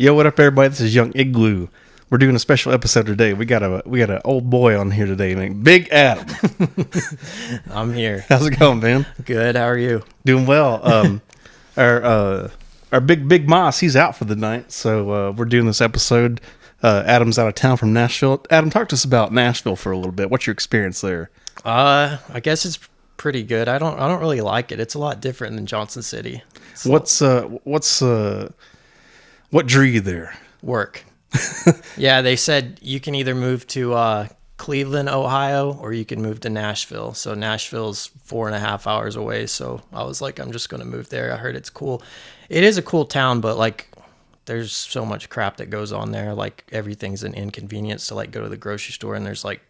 Yo, what up, everybody? This is Young Igloo. We're doing a special episode today. We got an old boy on here today, man. Big Adam. I'm here. How's it going, man? Good. How are you? Doing well. Our big Moss, he's out for the night, so we're doing this episode. Adam's out of town from Nashville. Adam, talk to us about Nashville for a little bit. What's your experience there? I guess it's pretty good. I don't really like it. It's a lot different than Johnson City. What drew you there? Work. Yeah, they said you can either move to Cleveland, Ohio, or you can move to Nashville. So Nashville's 4.5 hours away. So I was like, I'm just going to move there. I heard it's cool. It is a cool town, but like there's so much crap that goes on there. Like everything's an inconvenience to like go to the grocery store, and there's like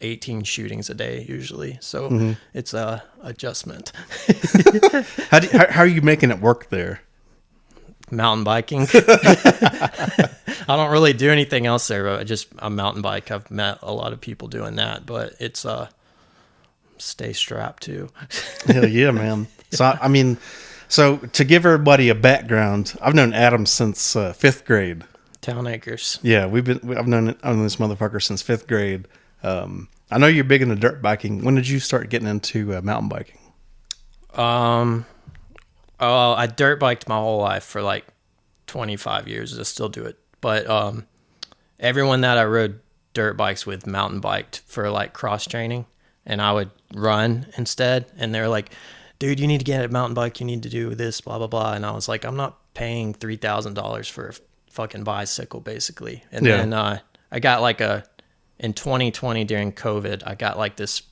18 shootings a day usually. So it's a adjustment. How are you making it work there? Mountain biking. I don't really do anything else there, but I mountain bike. I've met a lot of people doing that, but it's stay strapped too. Hell yeah, man. So to give everybody a background, I've known Adam since 5th grade. Town Acres. Yeah, I've known this motherfucker since 5th grade. I know you're big into dirt biking. When did you start getting into mountain biking? I dirt biked my whole life for like 25 years. I still do it. But everyone that I rode dirt bikes with mountain biked for like cross training, and I would run instead. And they're like, dude, you need to get a mountain bike. You need to do this, blah, blah, blah. And I was like, I'm not paying $3,000 for a fucking bicycle, basically. And then I got like in 2020 during COVID, I got like this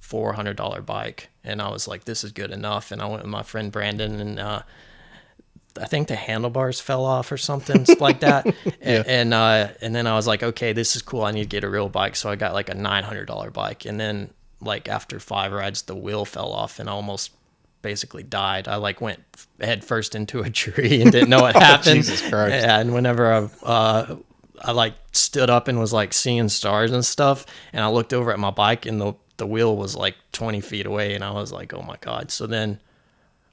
$400 bike, and I was like, this is good enough. And I went with my friend Brandon, and I think the handlebars fell off or something like that. Yeah. And then I was like, okay, this is cool. I need to get a real bike. So I got like a $900 bike. And then like after 5 rides, the wheel fell off and I almost basically died. I like went head first into a tree and didn't know what happened. Jesus Christ. Yeah, and whenever I like stood up and was like seeing stars and stuff, and I looked over at my bike, and the wheel was like 20 feet away, and I was like, oh my God. So then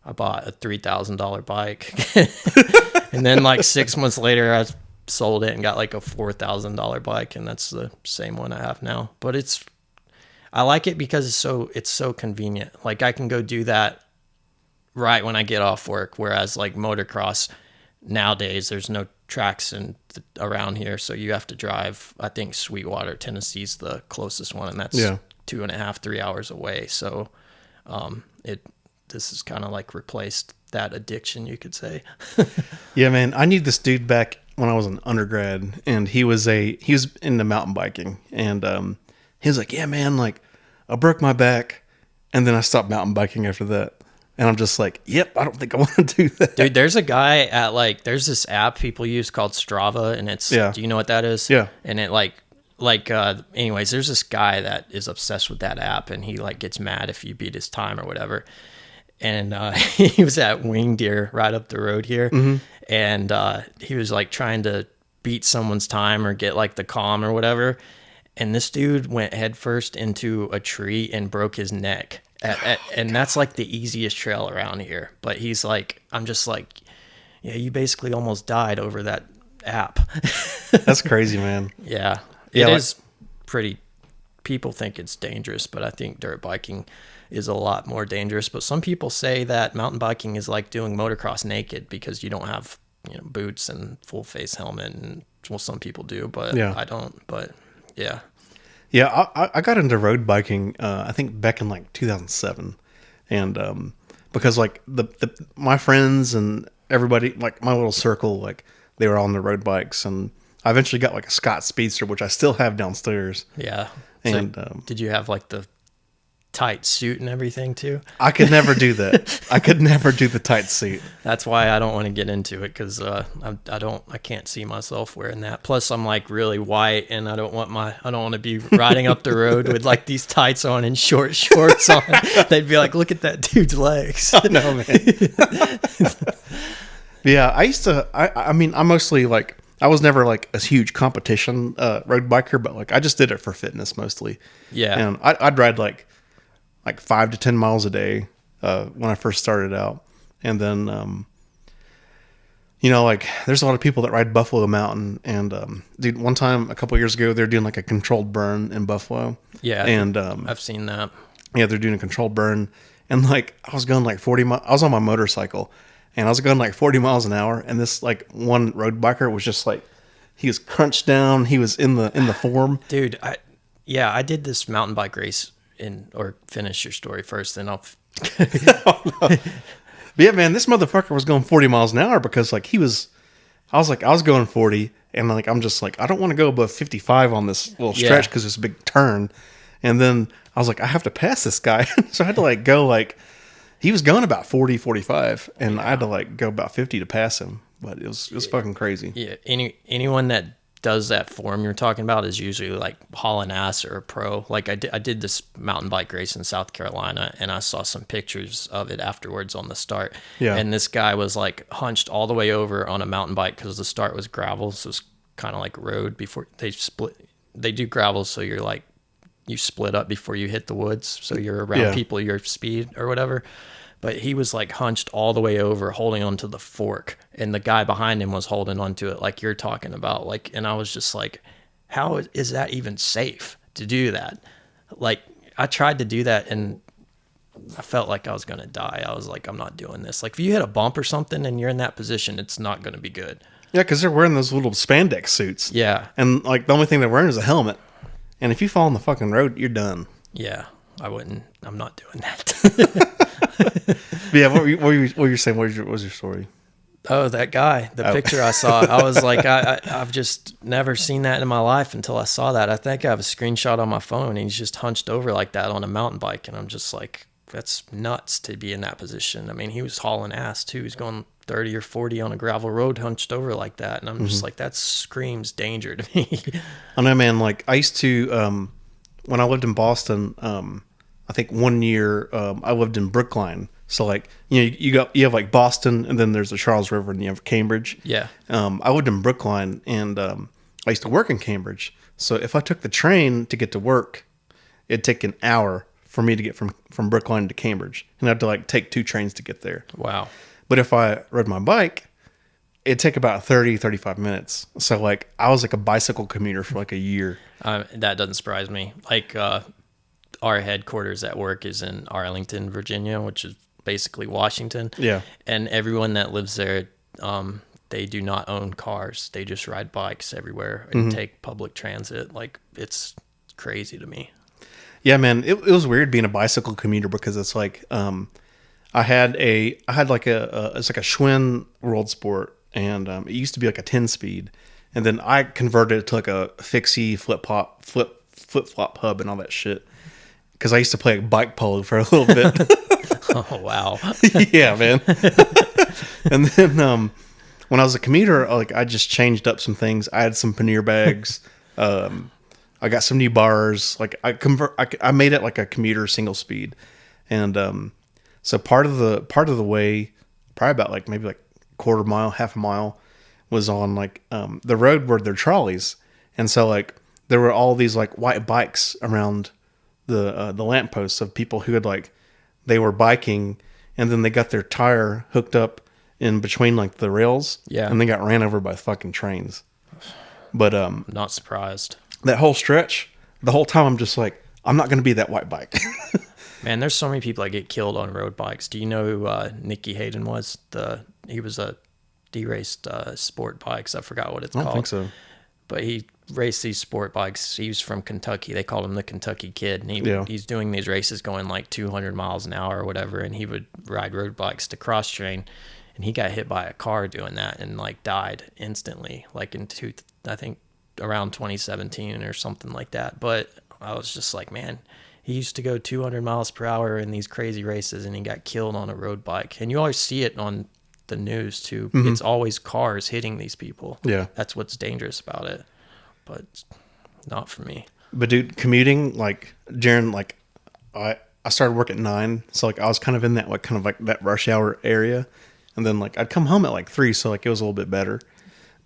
I bought a $3,000 bike. And then like 6 months later, I sold it and got like a $4,000 bike, and that's the same one I have now. But I like it because it's so convenient. Like I can go do that right when I get off work, whereas like motocross nowadays, there's no tracks around here, so you have to drive. I think Sweetwater, Tennessee's the closest one, and that's 2.5, 3 hours away. So this has kind of like replaced that addiction, you could say. Yeah, man. I knew this dude back when I was an undergrad, and he was into mountain biking, and he was like, yeah, man, like I broke my back, and then I stopped mountain biking after that. And I'm just like, yep, I don't think I want to do that. Dude, there's a guy there's this app people use called Strava, and do you know what that is? Yeah. And it anyways, there's this guy that is obsessed with that app, and he like gets mad if you beat his time or whatever. And he was at Wing Deer right up the road here. Mm-hmm. And he was like trying to beat someone's time or get like the calm or whatever. And this dude went headfirst into a tree and broke his neck. And that's like the easiest trail around here. But he's like, I'm just like, yeah, you basically almost died over that app. That's crazy, man. Yeah. It is pretty, people think it's dangerous, but I think dirt biking is a lot more dangerous. But some people say that mountain biking is like doing motocross naked because you don't have boots and full face helmet. And well, some people do, but I don't. But yeah. Yeah, I got into road biking, I think back in like 2007, and because like my friends and everybody, like my little circle, like they were all on the road bikes, and I eventually got like a Scott Speedster, which I still have downstairs. Yeah. And did you have like the tight suit and everything too? I could never do that. I could never do the tight suit. That's why I don't want to get into it, because I can't see myself wearing that. Plus I'm like really white, and I don't want to be riding up the road with like these tights on and short shorts on. They'd be like, look at that dude's legs. I know, man. Yeah, I mostly like, I was never like a huge competition road biker, but like I just did it for fitness mostly. Yeah. And I'd ride like 5 to 10 miles a day when I first started out. And then you know, like there's a lot of people that ride Buffalo Mountain, and dude, one time a couple years ago, they're doing like a controlled burn in Buffalo. Yeah, And I've seen that. yeah, they're doing a controlled burn, and like I was going like 40 miles. I was on my motorcycle, and I was going like 40 miles an hour, and this like one road biker was just like, he was crunched down. He was in the form. Dude, I did this mountain bike race or finish your story first, then I'll. But yeah, man, this motherfucker was going 40 miles an hour because like I was going 40, and like I'm just like, I don't want to go above 55 on this little stretch because it's a big turn. And then I was like, I have to pass this guy. So I had to like go like, he was going about 40, 45, and I had to like go about 50 to pass him. But it was fucking crazy. Yeah, anyone that does that form you're talking about is usually like hauling ass or a pro. Like I did this mountain bike race in South Carolina, and I saw some pictures of it afterwards on the start. Yeah. And this guy was like hunched all the way over on a mountain bike because the start was gravel, so it's kind of like road before they split. They do gravel, so you're like you split up before you hit the woods, so you're around people your speed or whatever. But he was like hunched all the way over, holding onto the fork, and the guy behind him was holding onto it, like you're talking about. Like, and I was just like, "How is that even safe to do that?" Like, I tried to do that, and I felt like I was gonna die. I was like, "I'm not doing this." Like, if you hit a bump or something and you're in that position, it's not gonna be good. Yeah, because they're wearing those little spandex suits. Yeah, And like the only thing they're wearing is a helmet. And if you fall on the fucking road, you're done. yeah. I wouldn't. I'm not doing that. But yeah, what were you saying? What was your story? Oh, that guy, the picture I saw, I was like, I've just never seen that in my life until I saw that. I think I have a screenshot on my phone, and he's just hunched over like that on a mountain bike. And I'm just like, that's nuts to be in that position. I mean, he was hauling ass too. He's going 30 or 40 on a gravel road hunched over like that. And I'm just like, that screams danger to me. I know, man. Like I used to, when I lived in Boston, I think one year I lived in Brookline. So like, you know, you have like Boston, and then there's the Charles River, and you have Cambridge. Yeah. I lived in Brookline, and I used to work in Cambridge. So if I took the train to get to work, it'd take an hour for me to get from Brookline to Cambridge, and I had to like take 2 trains to get there. Wow. But if I rode my bike, it'd take about 30, 35 minutes. So like I was like a bicycle commuter for like a year. That doesn't surprise me. Like our headquarters at work is in Arlington, Virginia, which is basically Washington. Yeah. And everyone that lives there, they do not own cars. They just ride bikes everywhere and take public transit. Like, it's crazy to me. Yeah, man, it was weird being a bicycle commuter because it's like I had like it's like a Schwinn World Sport, and it used to be like a 10-speed, and then I converted it to like a fixie flip flop hub and all that shit because I used to play bike polo for a little bit. Oh wow. Yeah, man. And then when I was a commuter, like I just changed up some things. I had some pannier bags. I got some new bars. Like I made it like a commuter single speed, and so part of the way, probably about like maybe like quarter mile, half a mile, was on like the road where there are trolleys, and so like there were all these like white bikes around the lampposts of people who had like they were biking, and then they got their tire hooked up in between like the rails, Yeah. and they got ran over by fucking trains. But Not surprised. that whole stretch, the whole time I'm just like, I'm not going to be that white bike. Man, there's so many people that get killed on road bikes. Do you know who Nicky Hayden was? He was he raced sport bikes. I forgot what it's I called. don't think so. But he raced these sport bikes. He was from Kentucky. They called him the Kentucky Kid. And he's doing these races going like 200 miles an hour or whatever. And he would ride road bikes to cross train. And he got hit by a car doing that and like died instantly, like I think around 2017 or something like that. But I was just like, man, he used to go 200 miles per hour in these crazy races, and he got killed on a road bike. And you always see it on the news too. Mm-hmm. It's always cars hitting these people. Yeah. That's what's dangerous about it. But not for me. But dude, commuting, like Jaron, like I started work at 9, so like I was kind of in that like kind of like that rush hour area, and then like I'd come home at like 3, so like it was a little bit better.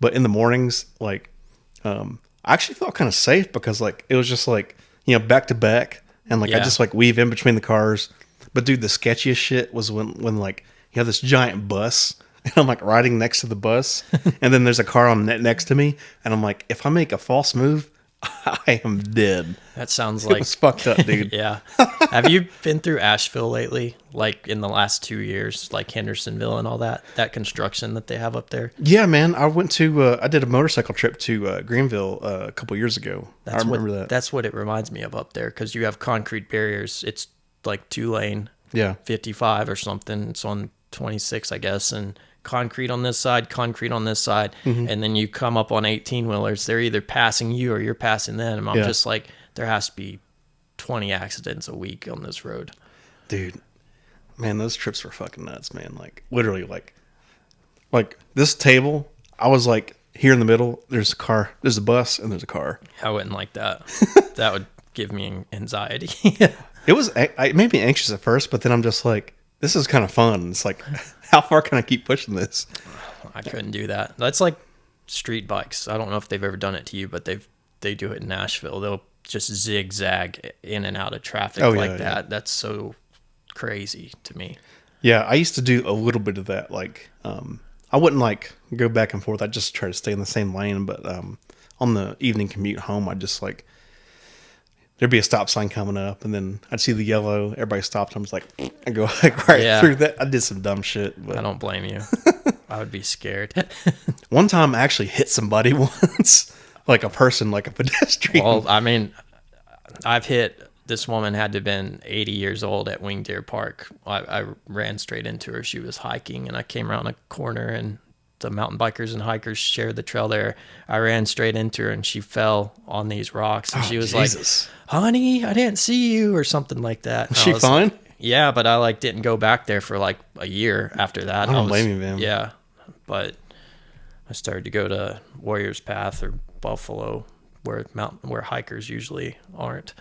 But in the mornings, like I actually felt kind of safe because like it was just like, you know, back to back, and like I just like weave in between the cars. But dude, the sketchiest shit was when like you have this giant bus and I'm like riding next to the bus, and then there's a car on next to me, and I'm like, if I make a false move, I am dead. That sounds It like was fucked up, dude. yeah. Have you been through Asheville lately? Like in the last 2 years, like Hendersonville and all that construction that they have up there? Yeah, man. I did a motorcycle trip to Greenville a couple years ago. I remember that. That's what it reminds me of up there, because you have concrete barriers. It's like 2-lane, Yeah. 55 or something. It's on 26, I guess, and concrete on this side, concrete on this side, and then you come up on 18-wheelers. They're either passing you or you're passing them. And I'm just like, there has to be 20 accidents a week on this road. Dude, man, those trips were fucking nuts, man. Like, literally, like this table, I was like, here in the middle, there's a car, there's a bus, and there's a car. I wouldn't like that. That would give me anxiety. It made me anxious at first, but then I'm just like, this is kind of fun. It's like, how far can I keep pushing this? I couldn't do that. That's like street bikes. I don't know if they've ever done it to you, but they do it in Nashville. They'll just zigzag in and out of traffic that. Yeah. That's so crazy to me. Yeah, I used to do a little bit of that. Like, I wouldn't like go back and forth. I'd just try to stay in the same lane. But on the evening commute home, I'd just like, there'd be a stop sign coming up, and then I'd see the yellow. Everybody stopped. I was like, I go like right through that. I did some dumb shit. But I don't blame you. I would be scared. one time I actually hit somebody once, like a person, like a pedestrian. Well, I mean, I've hit this woman, had to have been 80 years old at Wing Deer Park. I ran straight into her. She was hiking, and I came around a corner, and the mountain bikers and hikers shared the trail there. I ran straight into her, and she fell on these rocks, and she was Jesus. like, "Honey, I didn't see you," or something like that. Was she fine? Yeah, but I like didn't go back there for like a year after that. I don't blame you, man. Yeah, but I started to go to Warriors Path or Buffalo, where hikers usually aren't.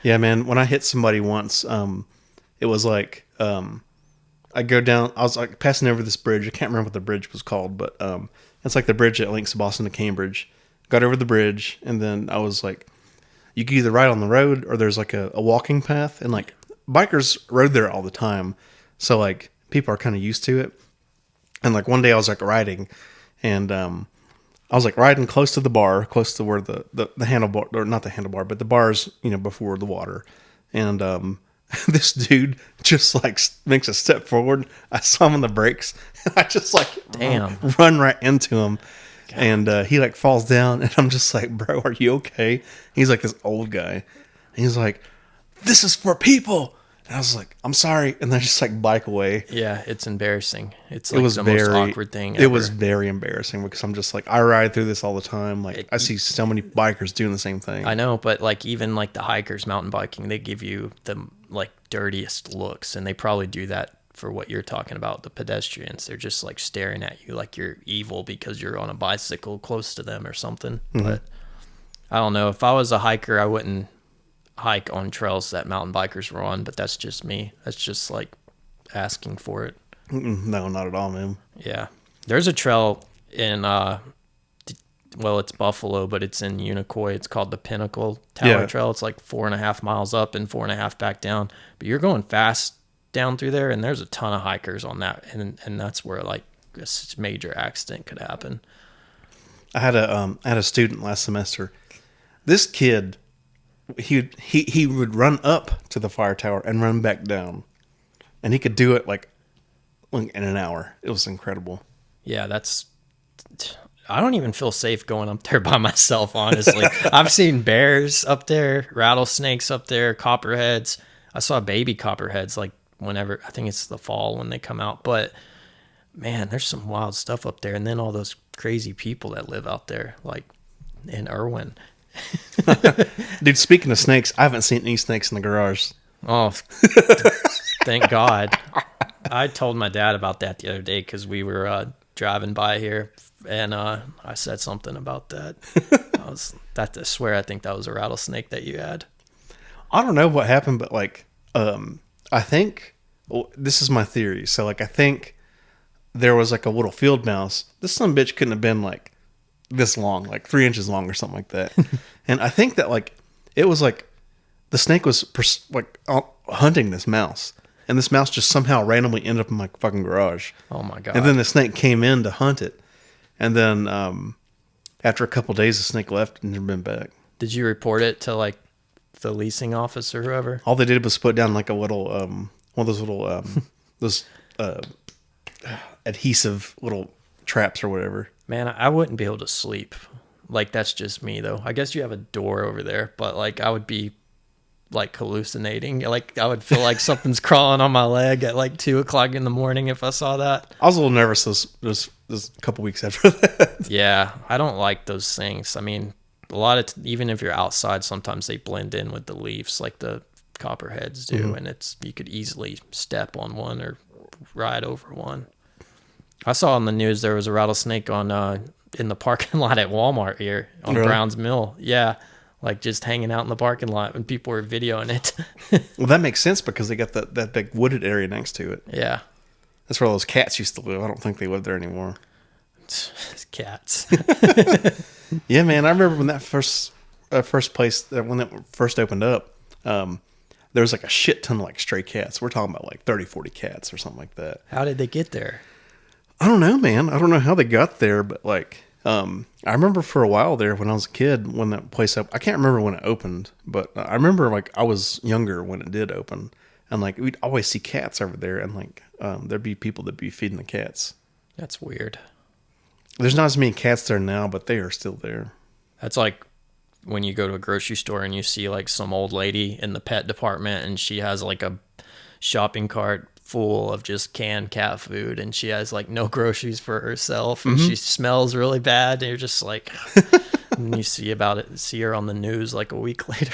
Yeah, man. When I hit somebody once, it was like I go down. I was like passing over this bridge. I can't remember what the bridge was called, but it's like the bridge that links Boston to Cambridge. Got over the bridge, and then I was like, you could either ride on the road or there's like a walking path, and like bikers rode there all the time, so like people are kind of used to it. And like one day I was like riding, and I was like riding close to the bar, close to where the handlebar, or not the handlebar, but the bars, before the water. And this dude just like makes a step forward. I saw him on the brakes, and I just like run right into him. God. And he like falls down, and I'm just like, bro, are you okay? He's like this old guy. And he's like, this is for people. And I was like, I'm sorry. And then I just like bike away. Yeah, it's embarrassing. It's like the most awkward thing ever. It was very embarrassing because I'm just like, I ride through this all the time. Like I see so many bikers doing the same thing. I know, but like even like the hikers mountain biking, they give you the like dirtiest looks, and they probably do that for what you're talking about, the pedestrians. They're just like staring at you like you're evil because you're on a bicycle close to them or something. Mm-hmm. But I don't know. If I was a hiker, I wouldn't hike on trails that mountain bikers were on, but that's just me. That's just like asking for it. No, not at all, man. Yeah. There's a trail in, it's Buffalo, but it's in Unicoi. It's called the Pinnacle Tower Trail. It's like 4.5 miles up and 4.5 back down. But you're going fast down through there, and there's a ton of hikers on that, and that's where like a major accident could happen. I had a student last semester. This kid, he would run up to the fire tower and run back down, and he could do it like in an hour. It was incredible. Yeah, I don't even feel safe going up there by myself, honestly. I've seen bears up there, rattlesnakes up there, copperheads. I saw baby copperheads like whenever, I think it's the fall when they come out. But man, there's some wild stuff up there. And then all those crazy people that live out there, like in Irwin. Dude, speaking of snakes, I haven't seen any snakes in the garage. Oh, thank God. I told my dad about that the other day because we were driving by here, and I said something about that. I swear I think that was a rattlesnake that you had. I don't know what happened, but like I think, this is my theory. So like I think there was like a little field mouse. This son of a bitch couldn't have been like this long, like 3 inches long or something like that. And I think that like it was like the snake was like hunting this mouse, and this mouse just somehow randomly ended up in my fucking garage. Oh my god! And then the snake came in to hunt it, and then after a couple of days, the snake left and never been back. Did you report it to like the leasing office or whoever? All they did was put down like a little one of those little those adhesive little traps or whatever. Man, I wouldn't be able to sleep. Like, that's just me, though. I guess you have a door over there, but, like, I would be, like, hallucinating. Like, I would feel like something's crawling on my leg at, like, 2 o'clock in the morning if I saw that. I was a little nervous those couple weeks after that. Yeah, I don't like those things. I mean, a lot of, even if you're outside, sometimes they blend in with the leaves, like the copperheads do, and you could easily step on one or ride over one. I saw on the news there was a rattlesnake in the parking lot at Walmart here on Browns Mill. Yeah, like just hanging out in the parking lot when people were videoing it. Well, that makes sense because they got that big wooded area next to it. Yeah. That's where all those cats used to live. I don't think they live there anymore. Cats. Yeah, man. I remember when that first place, when it first opened up, there was like a shit ton of like stray cats. We're talking about like 30, 40 cats or something like that. How did they get there? I don't know, man. I don't know how they got there, but like, I remember for a while there when I was a kid when that place up. I can't remember when it opened, but I remember like I was younger when it did open, and like we'd always see cats over there, and like there'd be people that'd be feeding the cats. That's weird. There's not as many cats there now, but they are still there. That's like when you go to a grocery store and you see like some old lady in the pet department, and she has like a shopping cart full of just canned cat food, and she has like no groceries for herself, and she smells really bad, and you're just like, and you see her on the news like a week later.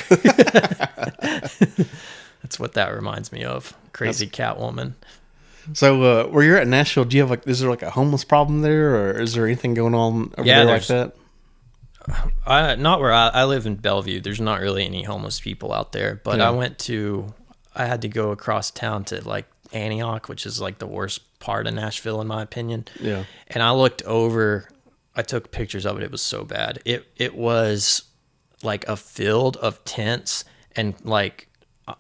That's what that reminds me of. Crazy cat woman. So where you're at Nashville, do you have like, is there like a homeless problem there, or is there anything going on over there like that? Not where I live in Bellevue. There's not really any homeless people out there, but Yeah. I had to go across town to like Antioch, which is like the worst part of Nashville in my opinion. Yeah. And I looked over, I took pictures of it. It was so bad. It was like a field of tents and like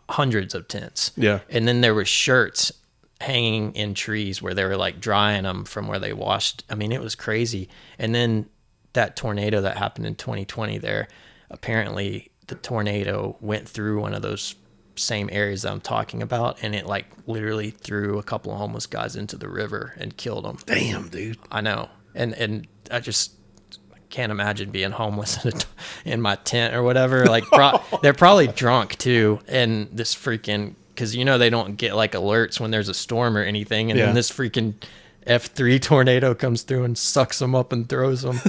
hundreds of tents. Yeah. And then there were shirts hanging in trees where they were like drying them from where they washed. I mean, it was crazy. And then that tornado that happened in 2020 there, apparently the tornado went through one of those same areas that I'm talking about, and it like literally threw a couple of homeless guys into the river and killed them. Damn, dude. I know. And I just can't imagine being homeless in my tent or whatever. Like they're probably drunk too. And this freaking, cause they don't get like alerts when there's a storm or anything. And then this freaking F3 tornado comes through and sucks them up and throws them.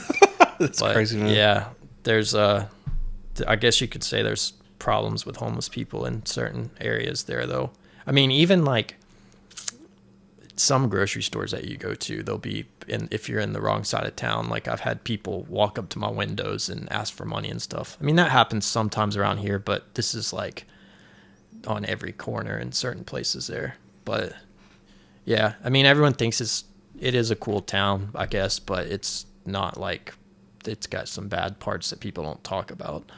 That's crazy, man. Yeah. There's I guess you could say there's problems with homeless people in certain areas there though. I mean, even like some grocery stores that you go to, they'll be if you're in the wrong side of town, like I've had people walk up to my windows and ask for money and stuff. I mean, that happens sometimes around here, but this is like on every corner in certain places there. But yeah, I mean, everyone thinks it is a cool town, I guess, but it's not. Like, it's got some bad parts that people don't talk about.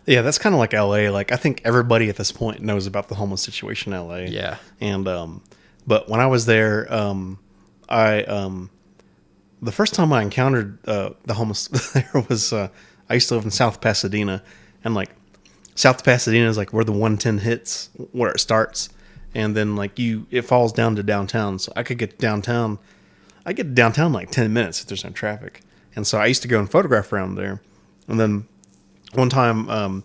Yeah, that's kind of like LA. Like, I think everybody at this point knows about the homeless situation in LA. Yeah. And but when I was there, the first time I encountered the homeless there was I used to live in South Pasadena, and like South Pasadena is like where the 110 hits, where it starts, and then like it falls down to downtown. So I could get downtown. I get downtown in like 10 minutes if there's no traffic. And so I used to go and photograph around there. And then one time,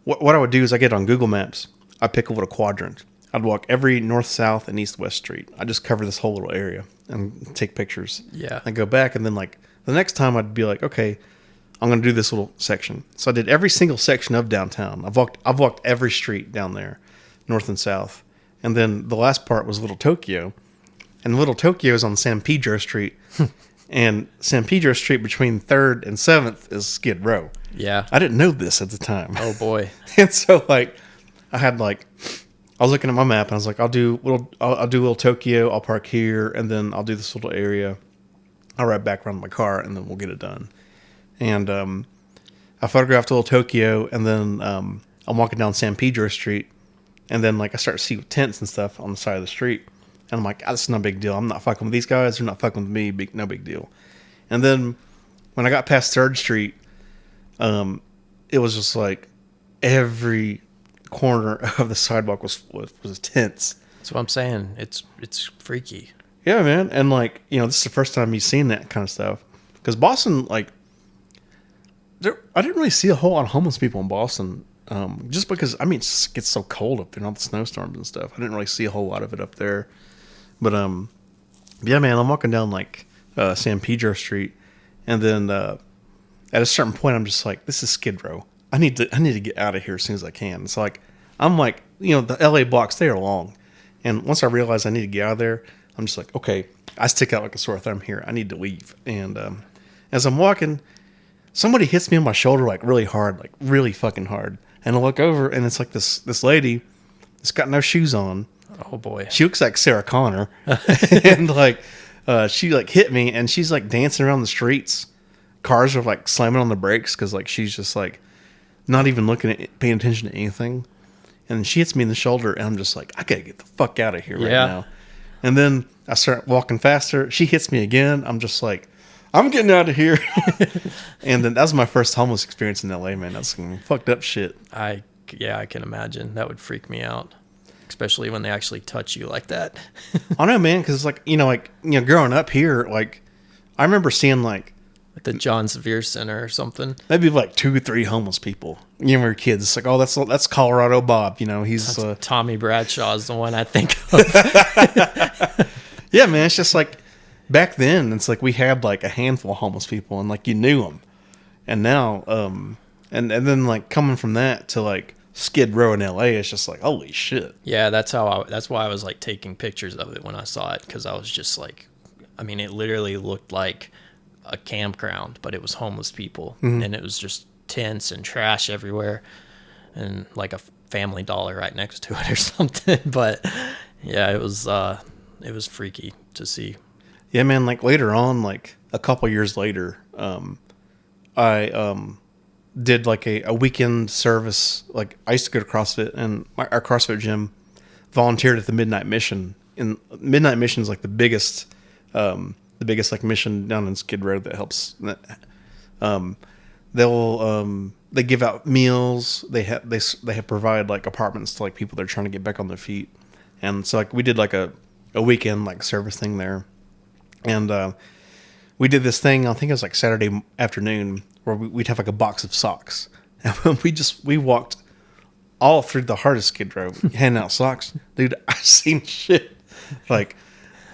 what I would do is I get on Google Maps. I pick a little quadrant. I'd walk every north, south, and east, west street. I just cover this whole little area and take pictures. Yeah. I go back, and then like the next time I'd be like, okay, I'm going to do this little section. So I did every single section of downtown. I've walked every street down there, north and south. And then the last part was Little Tokyo. And Little Tokyo is on San Pedro Street. And San Pedro Street between 3rd and 7th is Skid Row. Yeah. I didn't know this at the time. Oh, boy. And so, like, I was looking at my map, and I was like, I'll do Little Tokyo, I'll park here, and then I'll do this little area. I'll ride back around my car, and then we'll get it done. And I photographed Little Tokyo, and then I'm walking down San Pedro Street, And then like I start to see tents and stuff on the side of the street. And I'm like, oh, that's no big deal. I'm not fucking with these guys. They're not fucking with me. No big deal. And then when I got past 3rd Street, it was just like every corner of the sidewalk was tents. That's what I'm saying. It's freaky. Yeah, man. And like, this is the first time you've seen that kind of stuff. Because Boston, like, I didn't really see a whole lot of homeless people in Boston. Just because, I mean, it gets so cold up there, and all the snowstorms and stuff. I didn't really see a whole lot of it up there. But, yeah, man, I'm walking down, like, San Pedro Street. And then at a certain point, I'm just like, this is Skid Row. I need to get out of here as soon as I can. It's like, I'm like, the LA blocks, they are long. And once I realize I need to get out of there, I'm just like, okay, I stick out like a sore thumb here. I need to leave. And as I'm walking, somebody hits me on my shoulder like really hard, like really fucking hard. And I look over, and it's like this lady that's got no shoes on. Oh boy, she looks like Sarah Connor, and like she like hit me, and she's like dancing around the streets. Cars are like slamming on the brakes because like she's just like not even paying attention to anything. And she hits me in the shoulder, and I'm just like, I gotta get the fuck out of here right now. And then I start walking faster. She hits me again. I'm just like, I'm getting out of here. And then that was my first homeless experience in LA, man. That's some fucked up shit. I can imagine. That would freak me out, especially when they actually touch you like that. I know, man, because like growing up here, like I remember seeing like at the John Sevier Center or something, maybe like 2 or 3 homeless people. When we were kids, it's like, oh, that's Colorado Bob. He's Tommy Bradshaw's the one I think of. Yeah, man, it's just like back then. It's like we had like a handful of homeless people, and like you knew them. And now, and then like coming from that to like Skid Row in LA, it's just like, holy shit. Yeah, that's why I was like taking pictures of it when I saw it, because I was just like, I mean, it literally looked like a campground, but it was homeless people, and it was just tents and trash everywhere, and like a Family Dollar right next to it or something. But yeah, it was freaky to see. Yeah, man. Like later on, like a couple years later, I did like a weekend service. Like I used to go to CrossFit, and our CrossFit gym volunteered at the Midnight Mission. And Midnight Mission is like the biggest like mission down in Skid Row that helps. They give out meals. They provide like apartments to like people that are trying to get back on their feet. And so like we did like a weekend like service thing there. And we did this thing, I think it was like Saturday afternoon, where we'd have like a box of socks. And we walked all through the heart of Skid Row handing out socks. Dude, I've seen shit. Like,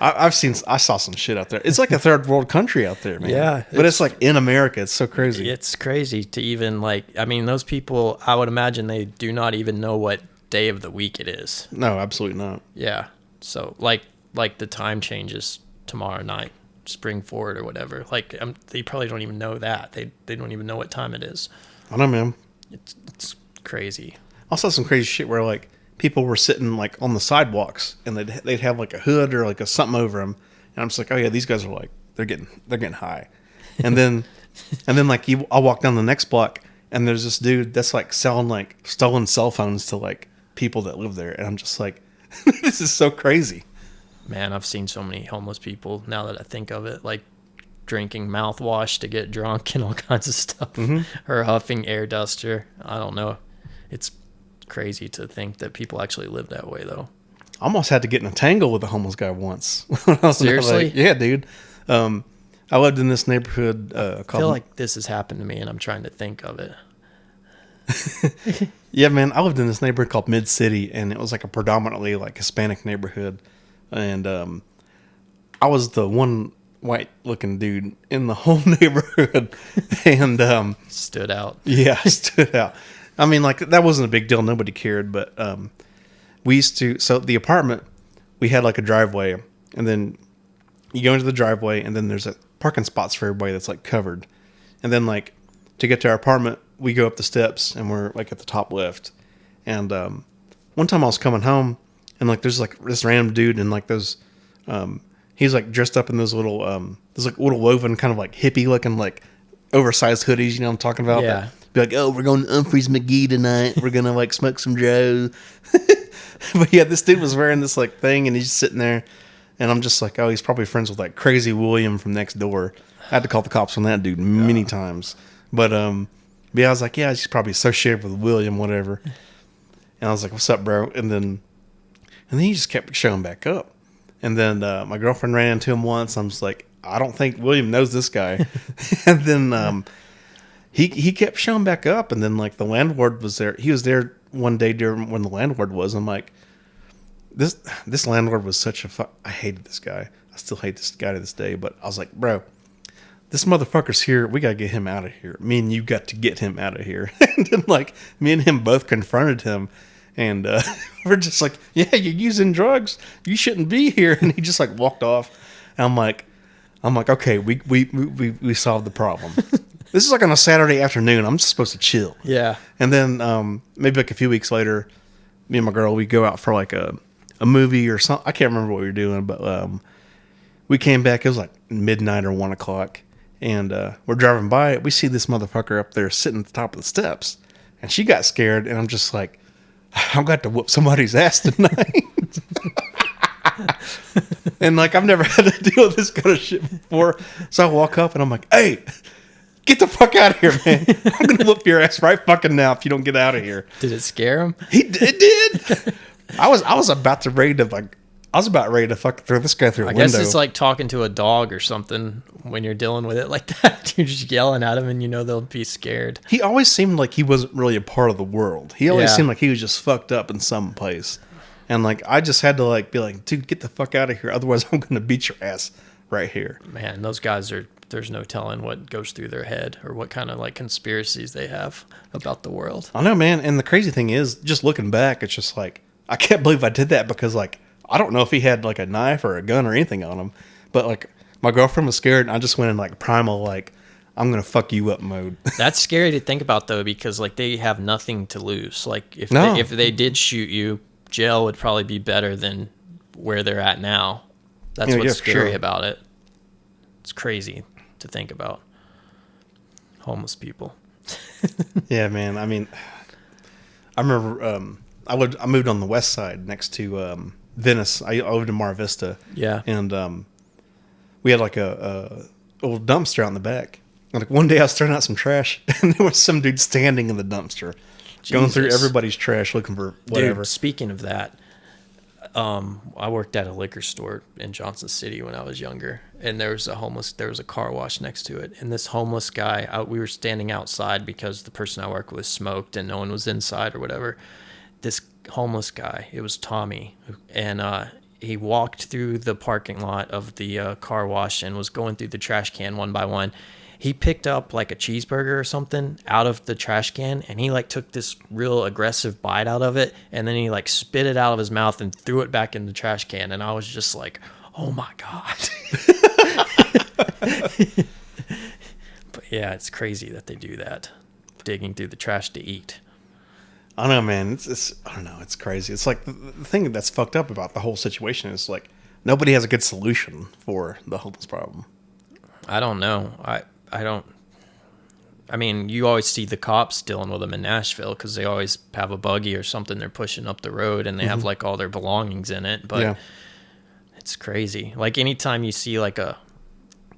I saw some shit out there. It's like a third world country out there, man. Yeah. But it's like in America. It's so crazy. It's crazy to even like, I mean, those people, I would imagine they do not even know what day of the week it is. No, absolutely not. Yeah. So like the time changes tomorrow night, spring forward or whatever. Like they probably don't even know that. They don't even know what time it is. I don't know, man. It's crazy. I saw some crazy shit where like people were sitting like on the sidewalks, and they'd have like a hood or like a something over them, and I'm just like, oh yeah, these guys are like they're getting high. And then like I walk down the next block, and there's this dude that's like selling like stolen cell phones to like people that live there, and I'm just like, this is so crazy. Man, I've seen so many homeless people now that I think of it, like drinking mouthwash to get drunk and all kinds of stuff, or huffing air duster. I don't know. It's crazy to think that people actually live that way, though. I almost had to get in a tangle with a homeless guy once. Seriously? Like, yeah, dude. I lived in this neighborhood I feel like this has happened to me, and I'm trying to think of it. Yeah, man. I lived in this neighborhood called Mid City, and it was like a predominantly like Hispanic neighborhood. And I was the one white-looking dude in the whole neighborhood, and Stood out. Yeah, stood out. I mean, like that wasn't a big deal; nobody cared. But we used to. So the apartment, we had like a driveway, and then you go into the driveway, and then there's a parking spots for everybody that's like covered. And then like to get to our apartment, we go up the steps, and we're like at the top left. And one time I was coming home, and like there's like this random dude in like those, he's like dressed up in those little woven kind of like hippie looking like oversized hoodies. You know what I'm talking about? Yeah. Be like, oh, we're going to Humphreys McGee tonight. We're gonna like smoke some Joe. But yeah, this dude was wearing this like thing, and he's just sitting there, and I'm just like, oh, he's probably friends with like Crazy William from next door. I had to call the cops on that dude many times. But yeah, I was like, yeah, he's probably associated with William, whatever. And I was like, what's up, bro? And then he just kept showing back up. And then my girlfriend ran into him once. I'm just like, I don't think William knows this guy. And then he kept showing back up. And then like the landlord was there. He was there one day during when the landlord was. I'm like, this landlord was such a I hated this guy. I still hate this guy to this day. But I was like, bro, this motherfucker's here. We got to get him out of here. Me and you got to get him out of here. And then like me and him both confronted him. And we're just like, yeah, you're using drugs. You shouldn't be here. And he just like walked off. And I'm like, okay, we solved the problem. This is like on a Saturday afternoon. I'm just supposed to chill. Yeah. And then maybe like a few weeks later, me and my girl, we go out for like a movie or something. I can't remember what we were doing, but we came back. It was like midnight or 1 o'clock. And we're driving by. We see this motherfucker up there sitting at the top of the steps. And she got scared. And I'm just like, I've got to whoop somebody's ass tonight. And like, I've never had to deal with this kind of shit before. So I walk up and I'm like, hey, get the fuck out of here, man. I'm going to whoop your ass right fucking now if you don't get out of here. Did it scare him? It did. I was about ready to fuck throw this guy through a window. I guess it's like talking to a dog or something when you're dealing with it like that. You're just yelling at them and you know they'll be scared. He always seemed like he wasn't really a part of the world. He always seemed like he was just fucked up in some place. And like I just had to like be like, dude, get the fuck out of here. Otherwise I'm going to beat your ass right here. Man, those guys there's no telling what goes through their head or what kind of like conspiracies they have about the world. I know, man. And the crazy thing is, just looking back, it's just like, I can't believe I did that because like, I don't know if he had like a knife or a gun or anything on him, but like my girlfriend was scared and I just went in like primal, like I'm going to fuck you up mode. That's scary to think about though, because like they have nothing to lose. Like if they did shoot you, jail would probably be better than where they're at now. That's what's scary about it. It's crazy to think about. Homeless people. Yeah, man. I mean, I remember I moved on the west side next to Venice. I lived in Mar Vista. Yeah. And we had like a old dumpster out in the back. And like one day I was throwing out some trash and there was some dude standing in the dumpster. Jesus. Going through everybody's trash looking for whatever. Dude, speaking of that, I worked at a liquor store in Johnson City when I was younger, and there was a car wash next to it. And this homeless guy, we were standing outside because the person I worked with smoked and no one was inside or whatever. This homeless guy, it was Tommy, and he walked through the parking lot of the car wash and was going through the trash can one by one. He picked up like a cheeseburger or something out of the trash can, and he like took this real aggressive bite out of it, and then he like spit it out of his mouth and threw it back in the trash can. And I was just like, oh my God. But yeah, it's crazy that they do that, digging through the trash to eat. I don't know, man. It's I don't know. It's crazy. It's like the thing that's fucked up about the whole situation is like nobody has a good solution for the homeless problem. I don't know. I mean, you always see the cops dealing with them in Nashville because they always have a buggy or something they're pushing up the road and they have like all their belongings in it. But it's crazy. Like anytime you see like a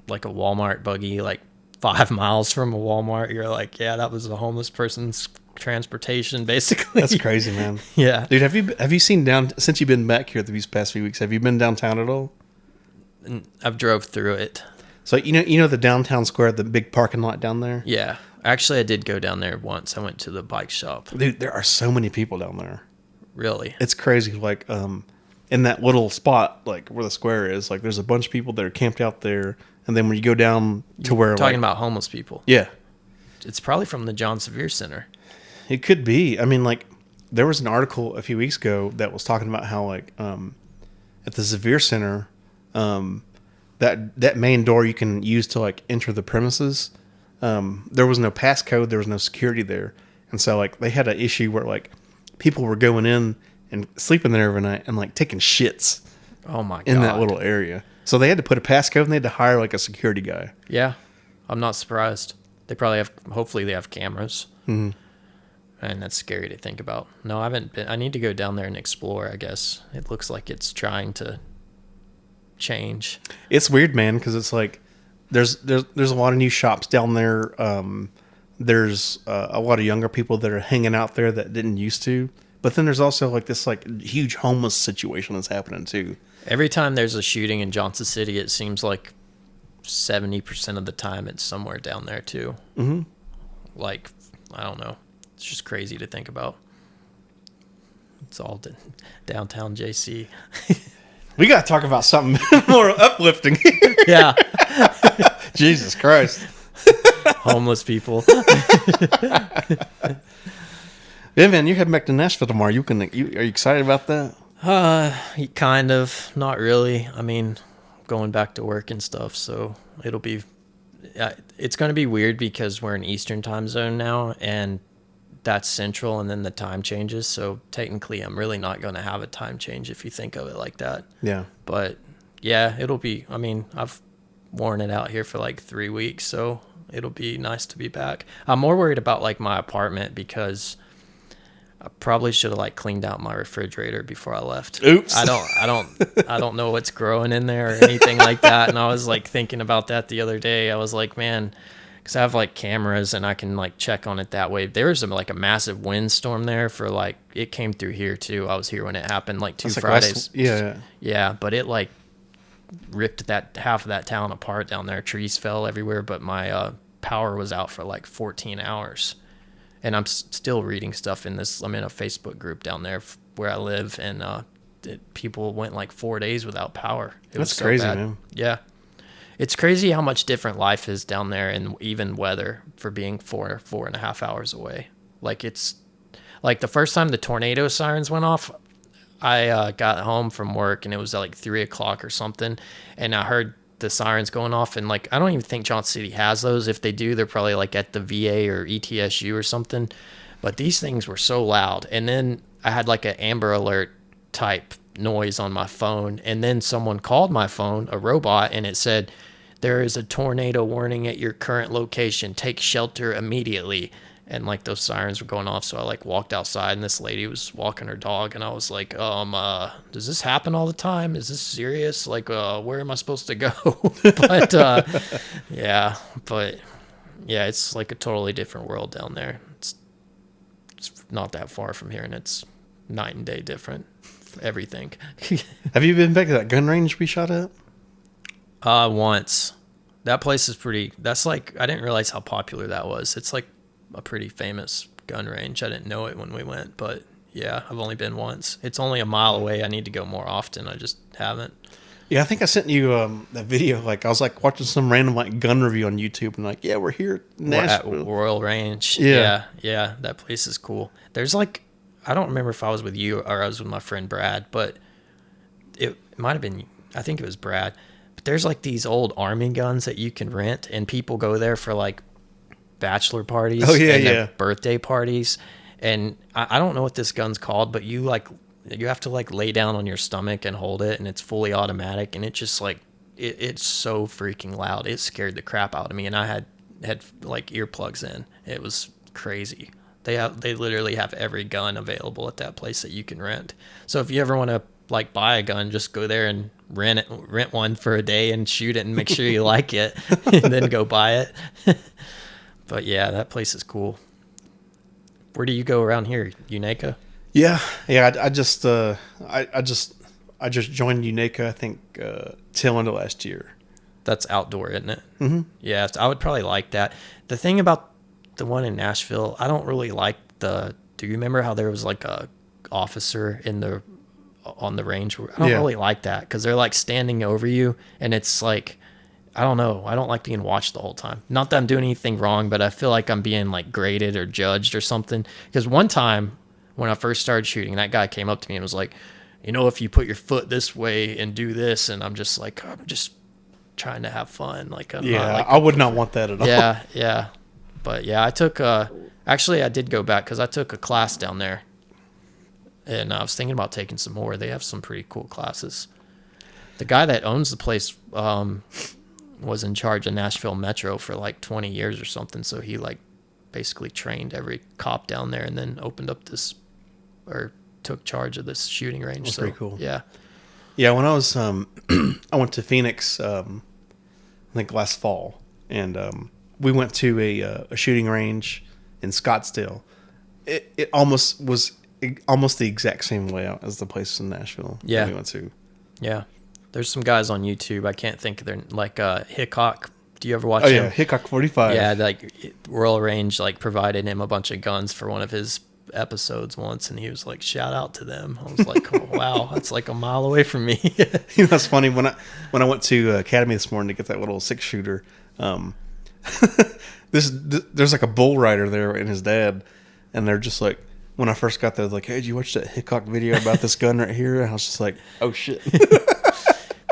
Walmart buggy like 5 miles from a Walmart, you're like, yeah, that was a homeless person's transportation basically. That's crazy, man. Yeah. Dude, have you seen since you've been back here these past few weeks, have you been downtown at all? I've drove through it. So you know the downtown square, the big parking lot down there? Yeah. Actually, I did go down there once. I went to the bike shop. Dude, there are so many people down there. Really? It's crazy. Like in that little spot, like where the square is, like there's a bunch of people that are camped out there. And then when you go down to where talking about homeless people. Yeah. It's probably from the John Sevier Center. It could be. I mean, like there was an article a few weeks ago that was talking about how like at the Sevier Center, that main door you can use to like enter the premises, there was no passcode, there was no security there, and so like they had an issue where like people were going in and sleeping there every night and like taking shits. Oh my God. In that little area, so they had to put a passcode and they had to hire like a security guy. Yeah, I'm not surprised. They probably have. Hopefully, they have cameras. Mm-hmm. And that's scary to think about. No, I haven't been. I need to go down there and explore, I guess. It looks like it's trying to change. It's weird, man, because it's like there's a lot of new shops down there. There's a lot of younger people that are hanging out there that didn't used to. But then there's also like this like huge homeless situation that's happening too. Every time there's a shooting in Johnson City, it seems like 70% of the time it's somewhere down there too. Mm-hmm. Like, I don't know. It's just crazy to think about. It's all downtown JC. We got to talk about something more uplifting. Yeah. Jesus Christ. Homeless people. Yeah, man, you're heading back to Nashville tomorrow. Are you excited about that? Kind of. Not really. I mean, going back to work and stuff, so it'll be... it's going to be weird because we're in Eastern time zone now, and that's Central, and then the time changes. So technically, I'm really not going to have a time change if you think of it like that. Yeah. But yeah, it'll be... I mean, I've worn it out here for like 3 weeks, so it'll be nice to be back. I'm more worried about like my apartment because I probably should have like cleaned out my refrigerator before I left. Oops. I don't know what's growing in there or anything like that. And I was like thinking about that the other day. I was like, man, because I have like cameras and I can like check on it that way. There was like a massive windstorm there for like, it came through here too. I was here when it happened, like two Fridays. Yeah, but it like ripped that half of that town apart down there. Trees fell everywhere, but my power was out for like 14 hours. And I'm still reading stuff in this. I'm in a Facebook group down there where I live, and people went like 4 days without power. That's so crazy, man. Yeah. It's crazy how much different life is down there, and even weather for being 4.5 hours away. Like, it's like the first time the tornado sirens went off, I got home from work, and it was like 3 o'clock or something, and I heard the sirens going off, and like I don't even think Johnson City has those. If they do, they're probably like at the VA or ETSU or something. But these things were so loud, and then I had like an Amber Alert type noise on my phone, and then someone called my phone, a robot, and it said, "There is a tornado warning at your current location. Take shelter immediately." And like those sirens were going off, so I like walked outside, and this lady was walking her dog, and I was like, does this happen all the time? Is this serious? Like, where am I supposed to go? but yeah, it's like a totally different world down there. It's not that far from here, and it's night and day different. Everything. Have you been back to that gun range we shot at? Once. That place is pretty. That's like, I didn't realize how popular that was. It's like a pretty famous gun range. I didn't know it when we went, but yeah, I've only been once. It's only a mile away. I need to go more often. I just haven't. Yeah, I think I sent you that video. Like, I was like watching some random like gun review on YouTube, and like, yeah, we're here at Nashville. We're at Royal Range. Yeah, that place is cool. There's like, I don't remember if I was with you or I was with my friend Brad, but it might have been, I think it was Brad. But there's like these old army guns that you can rent, and people go there for like bachelor parties and birthday parties, and I don't know what this gun's called, but you have to like lay down on your stomach and hold it, and it's fully automatic, and it just like it's so freaking loud. It scared the crap out of me, and I had like earplugs in. It was crazy. They literally have every gun available at that place that you can rent. So if you ever want to like buy a gun, just go there and rent one for a day and shoot it and make sure you like it, and then go buy it. But yeah, that place is cool. Where do you go around here? Unaka? Yeah. I just joined Unaka, I think, tail end of last year. That's outdoor, isn't it? Mm-hmm. Yeah, I would probably like that. The thing about the one in Nashville, I don't really like do you remember how there was like a officer on the range? I don't really like that, because they're like standing over you, and it's like, I don't know. I don't like being watched the whole time. Not that I'm doing anything wrong, but I feel like I'm being like graded or judged or something. Because one time when I first started shooting, that guy came up to me and was like, if you put your foot this way and do this, and I'm just like, I'm just trying to have fun. Like, I would not want that at all. Yeah. But yeah, I took actually I did go back because I took a class down there, and I was thinking about taking some more. They have some pretty cool classes. The guy that owns the place was in charge of Nashville Metro for like 20 years or something, so he like basically trained every cop down there, and then opened up this, or took charge of this shooting range. That's so pretty cool. Yeah. Yeah, when I was I went to Phoenix, I think last fall, and we went to a shooting range in Scottsdale. It almost was almost the exact same layout as the place in Nashville Yeah. that we went to. Yeah. There's some guys on YouTube. I can't think of their, like Hickok. Do you ever watch Oh him? yeah, Hickok 45. Yeah, like Royal Range like provided him a bunch of guns for one of his episodes once, and he was like, "Shout out to them." I was like, oh, "Wow, that's like a mile away from me." You know, it's funny when I went to Academy this morning to get that little 6-shooter. There's like a bull rider there and his dad, and they're just like, when I first got there, like, "Hey, did you watch that Hickok video about this gun right here?" And I was just like, "Oh shit."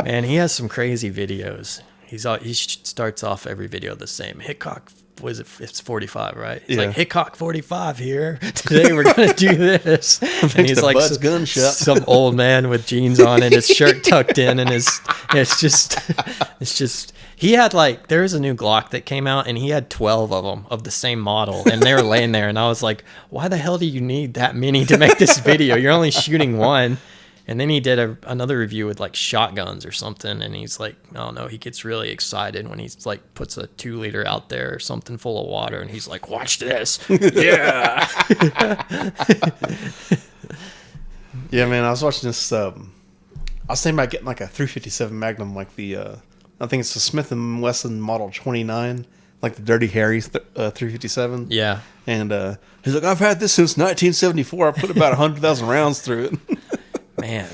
Man, he has some crazy videos. He starts off every video the same. Hickok, was it? It's 45, right? He's like, Hickok 45 here. Today we're gonna do this. And he's like gun shop. some old man with jeans on and his shirt tucked in, and it's just. He had like, there was a new Glock that came out, and he had 12 of them of the same model, and they were laying there, and I was like, why the hell do you need that many to make this video? You're only shooting one. And then he did another review with like shotguns or something, and he's like, I don't know, he gets really excited when he's like puts a 2-liter out there or something full of water, and he's like, watch this. Yeah. Yeah, man, I was watching this. I was thinking about getting like a 357 Magnum, like the I think it's the Smith & Wesson Model 29, like the Dirty Harry 357. Yeah. And he's like, I've had this since 1974. I put about 100,000 rounds through it. Man,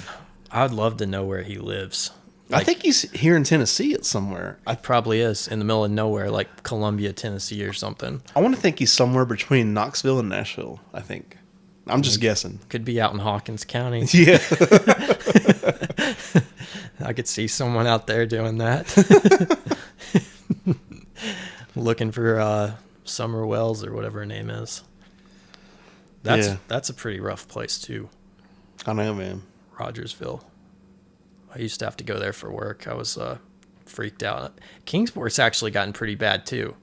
I would love to know where he lives. I think he's here in Tennessee at somewhere. It probably is in the middle of nowhere, like Columbia, Tennessee or something. I want to think he's somewhere between Knoxville and Nashville, I think. I'm just guessing. Could be out in Hawkins County. Yeah. I could see someone out there doing that. Looking for Summer Wells or whatever her name is. That's a pretty rough place too. I know, man. Rogersville. I used to have to go there for work. I was freaked out. Kingsport's actually gotten pretty bad too.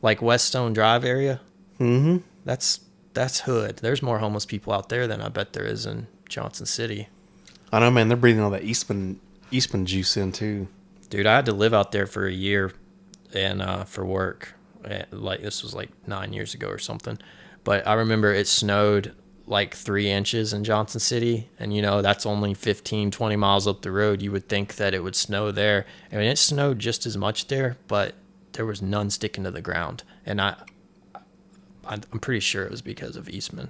Like Weststone Drive area. Mm-hmm. That's hood. There's more homeless people out there than I bet there is in Johnson City. I know, man. They're breathing all that Eastman juice in too. Dude, I had to live out there for a year, and for work. Like this was like 9 years ago or something. But I remember it snowed like 3 inches in Johnson City, and you know that's only 15, 20 miles up the road. You would think that it would snow there. I mean, it snowed just as much there, but there was none sticking to the ground, and I'm pretty sure it was because of Eastman.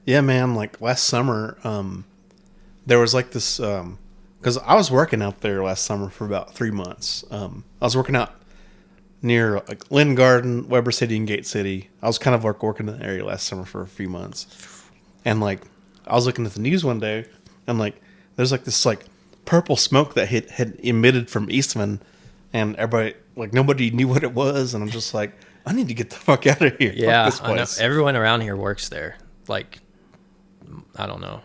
Yeah, man. Like last summer, there was like this because I was working out there last summer for about 3 months. I was working out near like Lynn Garden, Weber City, and Gate City. I was kind of like working in the area last summer for a few months. And like I was looking at the news one day, and like there's like this like purple smoke that had emitted from Eastman, and everybody like nobody knew what it was, and I'm just like, I need to get the fuck out of here. Yeah, fuck this place. I know. Everyone around here works there. Like, I don't know.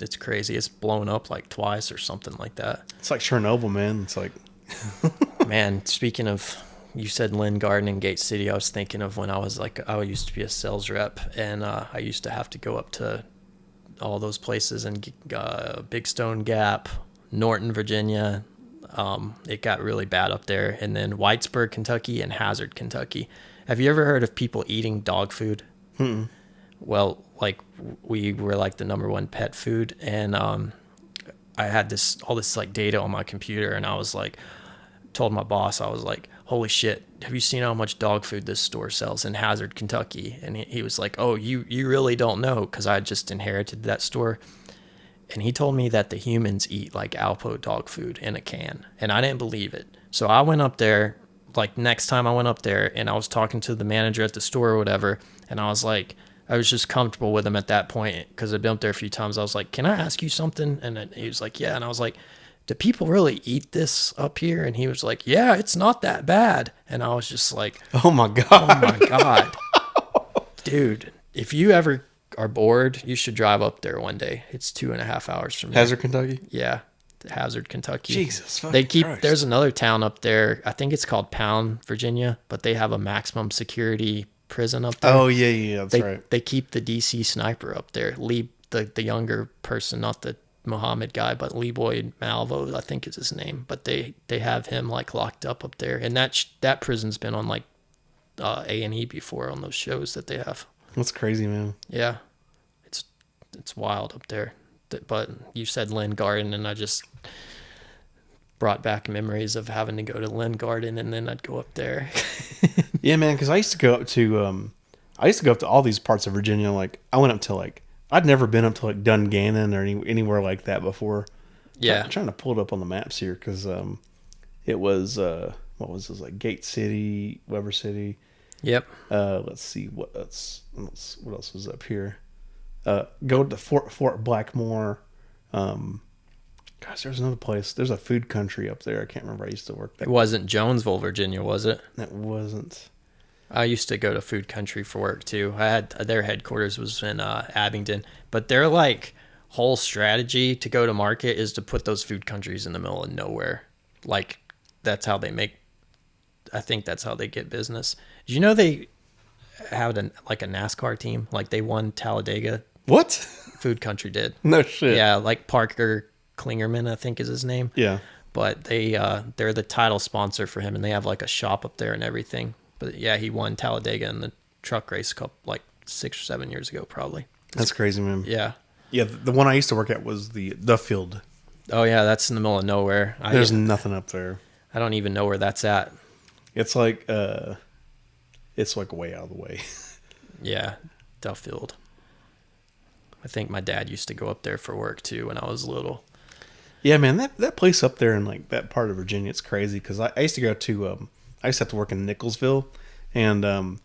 It's crazy. It's blown up like twice or something like that. It's like Chernobyl, man. It's like, Man, speaking of, you said Lynn Garden and Gate City. I was thinking of when I used to be a sales rep, and I used to have to go up to all those places in Big Stone Gap, Norton, Virginia. It got really bad up there. And then Whitesburg, Kentucky, and Hazard, Kentucky. Have you ever heard of people eating dog food? Mm-mm. Well, like we were like the number one pet food, and I had all this like data on my computer, and I was like, told my boss, I was like, holy shit, have you seen how much dog food this store sells in Hazard, Kentucky? And he was like, oh, you really don't know, because I just inherited that store. And he told me that the humans eat like Alpo dog food in a can, and I didn't believe it. So I went up there, like next time I went up there, and I was talking to the manager at the store or whatever, and I was like, I was just comfortable with him at that point because I'd been up there a few times. I was like, can I ask you something? And then he was like, yeah. And I was like, do people really eat this up here? And he was like, yeah, it's not that bad. And I was just like, oh my God. Oh my God. Dude, if you ever are bored, you should drive up there one day. It's 2.5 hours from here. Hazard, Kentucky? Yeah. Hazard, Kentucky. Jesus fucking Christ. There's another town up there. I think it's called Pound, Virginia, but they have a maximum security prison up there. Oh yeah, that's they right. they keep the DC sniper up there. Lee, the younger person, not the Muhammad guy, but Lee Boyd Malvo, I think is his name. But they have him like locked up there, and that prison's been on like A&E before on those shows that they have. That's crazy, man. Yeah, it's wild up there. But you said Lynn Garden, and I just brought back memories of having to go to Lynn Garden, and then I'd go up there. Yeah, man, because I used to go up to all these parts of Virginia. Like I went up to like I'd never been up to like Dungannon or anywhere like that before. Yeah, I'm trying to pull it up on the maps here because it was what was this, like Gate City, Weber City. Yep. Let's see what else was up here. Go to Fort Blackmore. Gosh, there's another place. There's a food country up there. I can't remember. I used to work there. It wasn't Jonesville, Virginia, was it? That wasn't. I used to go to food country for work too. I had their headquarters was in Abingdon, but their like whole strategy to go to market is to put those food countries in the middle of nowhere. Like that's how they make. I think that's how they get business. Did you know they have a NASCAR team? Like they won Talladega. What? Food country did. No shit. Yeah, like Parker Klingerman, I think is his name. Yeah. But they're the title sponsor for him, and they have like a shop up there and everything. But yeah, he won Talladega in the truck race cup like 6 or 7 years ago, probably. That's crazy, man. Yeah. Yeah, the one I used to work at was the Duffield. Oh yeah, that's in the middle of nowhere. There's nothing up there. I don't even know where that's at. It's like way out of the way. Yeah, Duffield. I think my dad used to go up there for work too when I was little. Yeah, man, that place up there in like that part of Virginia, it's crazy because I used to go to I used to have to work in Nicholsville, and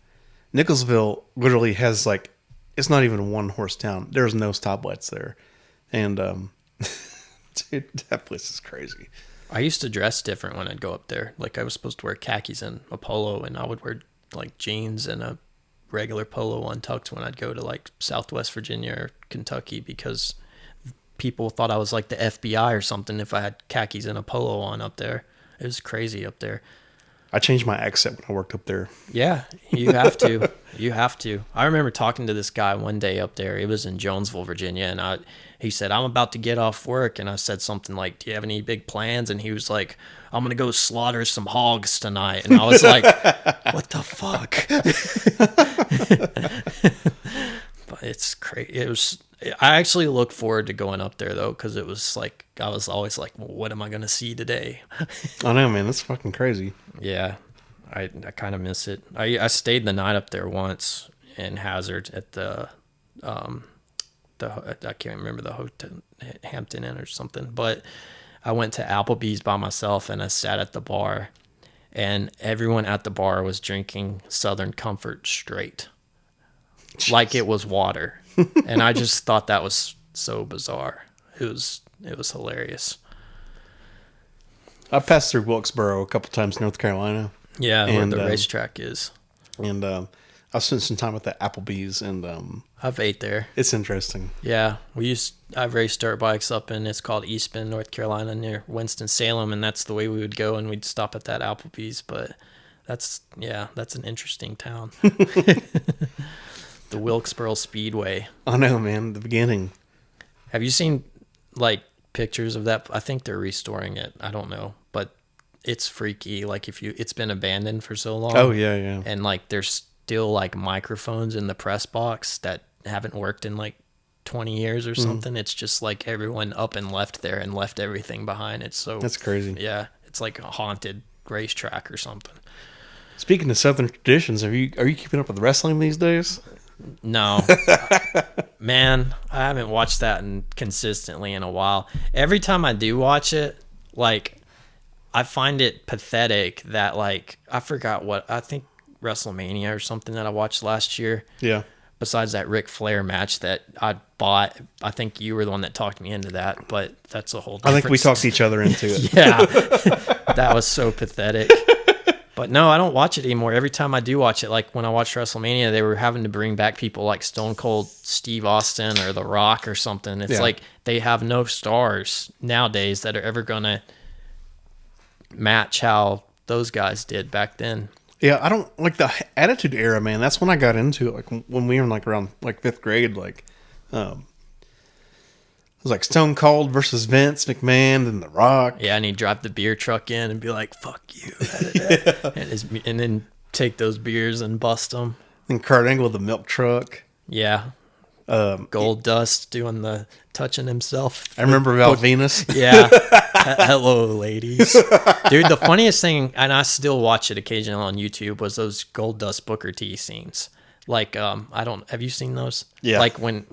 Nicholsville literally has like it's not even a one horse town. There's no stoplights there, and dude, that place is crazy. I used to dress different when I'd go up there. Like I was supposed to wear khakis and a polo, and I would wear like jeans and a regular polo untucked when I'd go to like Southwest Virginia or Kentucky because people thought I was like the FBI or something if I had khakis and a polo on up there. It was crazy up there. I changed my accent when I worked up there. Yeah, you have to. You have to. I remember talking to this guy one day up there. It was in Jonesville, Virginia, and he said, I'm about to get off work. And I said something like, do you have any big plans? And he was like, I'm going to go slaughter some hogs tonight. And I was like, what the fuck? But it's crazy. I actually look forward to going up there, though, because it was like, I was always like, well, what am I going to see today? I know, man. That's fucking crazy. Yeah, I kind of miss it. I stayed the night up there once in Hazard at the I can't remember the hotel, Hampton Inn or something, but I went to Applebee's by myself and I sat at the bar, and everyone at the bar was drinking Southern Comfort straight, like it was water, and I just thought that was so bizarre. It was hilarious. I passed through Wilkesboro a couple times, North Carolina. Yeah, where the racetrack is. And I spent some time at the Applebee's, and I've ate there. it's interesting. Yeah, I've raced dirt bikes up in, it's called East Bend, North Carolina, near Winston-Salem, and that's the way we would go, and we'd stop at that Applebee's. But that's an interesting town. The Wilkesboro Speedway. I know, man. The beginning. Have you seen like pictures of that? I think they're restoring it. I don't know, but it's freaky. Like it's been abandoned for so long. Oh yeah, yeah. And like there's still like microphones in the press box that haven't worked in like 20 years or something. It's just like everyone up and left there and left everything behind. That's crazy. Yeah, it's like a haunted racetrack or something. Speaking of Southern traditions, are you keeping up with wrestling these days? No, man, I haven't watched that consistently in a while. Every time I do watch it, like I find it pathetic that like I forgot I think WrestleMania or something that I watched last year. Yeah. Besides that Ric Flair match that I bought, I think you were the one that talked me into that, but that's a whole different I think we talked each other into it. Yeah, that was so pathetic. But no, I don't watch it anymore. Every time I do watch it, like when I watched WrestleMania, they were having to bring back people like Stone Cold Steve Austin or The Rock or something. It's like they have no stars nowadays that are ever going to match how those guys did back then. Yeah, I don't like the Attitude Era, man. That's when I got into it. Like when we were in like around like fifth grade. Like, it was like Stone Cold versus Vince McMahon and The Rock. Yeah, and he'd drive the beer truck in and be like, "Fuck you," and then take those beers and bust them. And Kurt Angle with the milk truck. Yeah. Gold Dust doing the touching himself. I remember Val Venus. Yeah. Hello, ladies. Dude, the funniest thing, and I still watch it occasionally on YouTube, was those Gold Dust Booker T scenes. Like, have you seen those? Yeah. Like when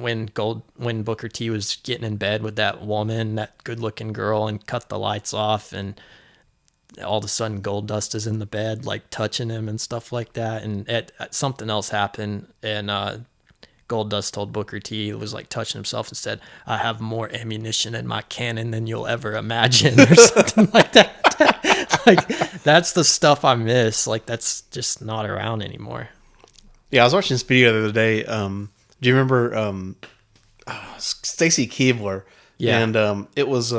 Booker T was getting in bed with that woman, that good looking girl, and cut the lights off, and all of a sudden Gold Dust is in the bed, like touching him and stuff like that. And something else happened, and Gold Dust told Booker T, it was like touching himself, and said, "I have more ammunition in my cannon than you'll ever imagine," or something like that. Like, that's the stuff I miss. Like, that's just not around anymore. Yeah, I was watching this video the other day. Do you remember Stacy Keebler? Yeah. And it was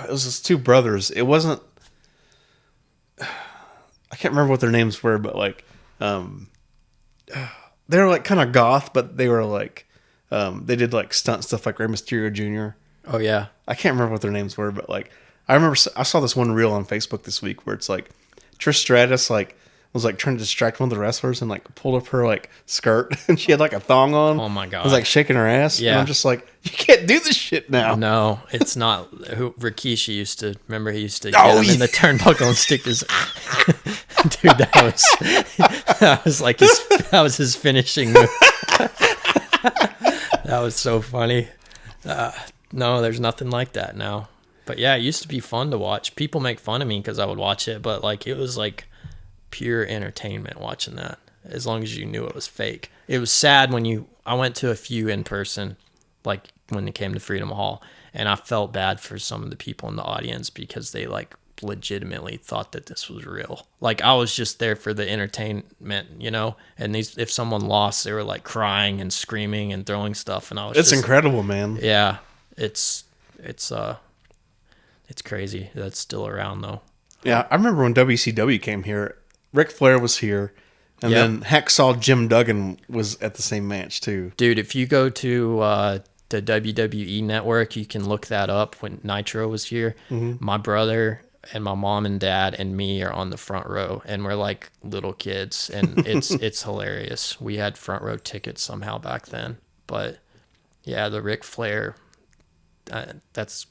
his two brothers. It wasn't. I can't remember what their names were, but like, they were like kind of goth, but they were like, they did like stunt stuff like Rey Mysterio Jr. Oh yeah. I can't remember what their names were, but like, I remember I saw this one reel on Facebook this week where it's like Trish Stratus like was like trying to distract one of the wrestlers and like pulled up her like skirt and she had like a thong on. Oh my God. Was like shaking her ass. Yeah. And I'm just like, you can't do this shit now. No, it's not. Rikishi used to, remember he used to get him in the turnbuckle and stick his. Dude, that was his finishing move. That was so funny. No, there's nothing like that now. But yeah, it used to be fun to watch. People make fun of me because I would watch it, but like it was like pure entertainment watching that. As long as you knew it was fake. It was sad when I went to a few in person, like when it came to Freedom Hall, and I felt bad for some of the people in the audience because they like legitimately thought that this was real. Like I was just there for the entertainment, you know. And if someone lost, they were like crying and screaming and throwing stuff, and I was. It's incredible, man. Yeah, it's crazy that's still around though. Yeah, I remember when WCW came here. Ric Flair was here, and then Hacksaw Jim Duggan was at the same match too. Dude, if you go to the WWE network, you can look that up. When Nitro was here, my brother and my mom and dad and me are on the front row, and we're like little kids, and it's hilarious. We had front row tickets somehow back then, but yeah, the Ric Flair, that's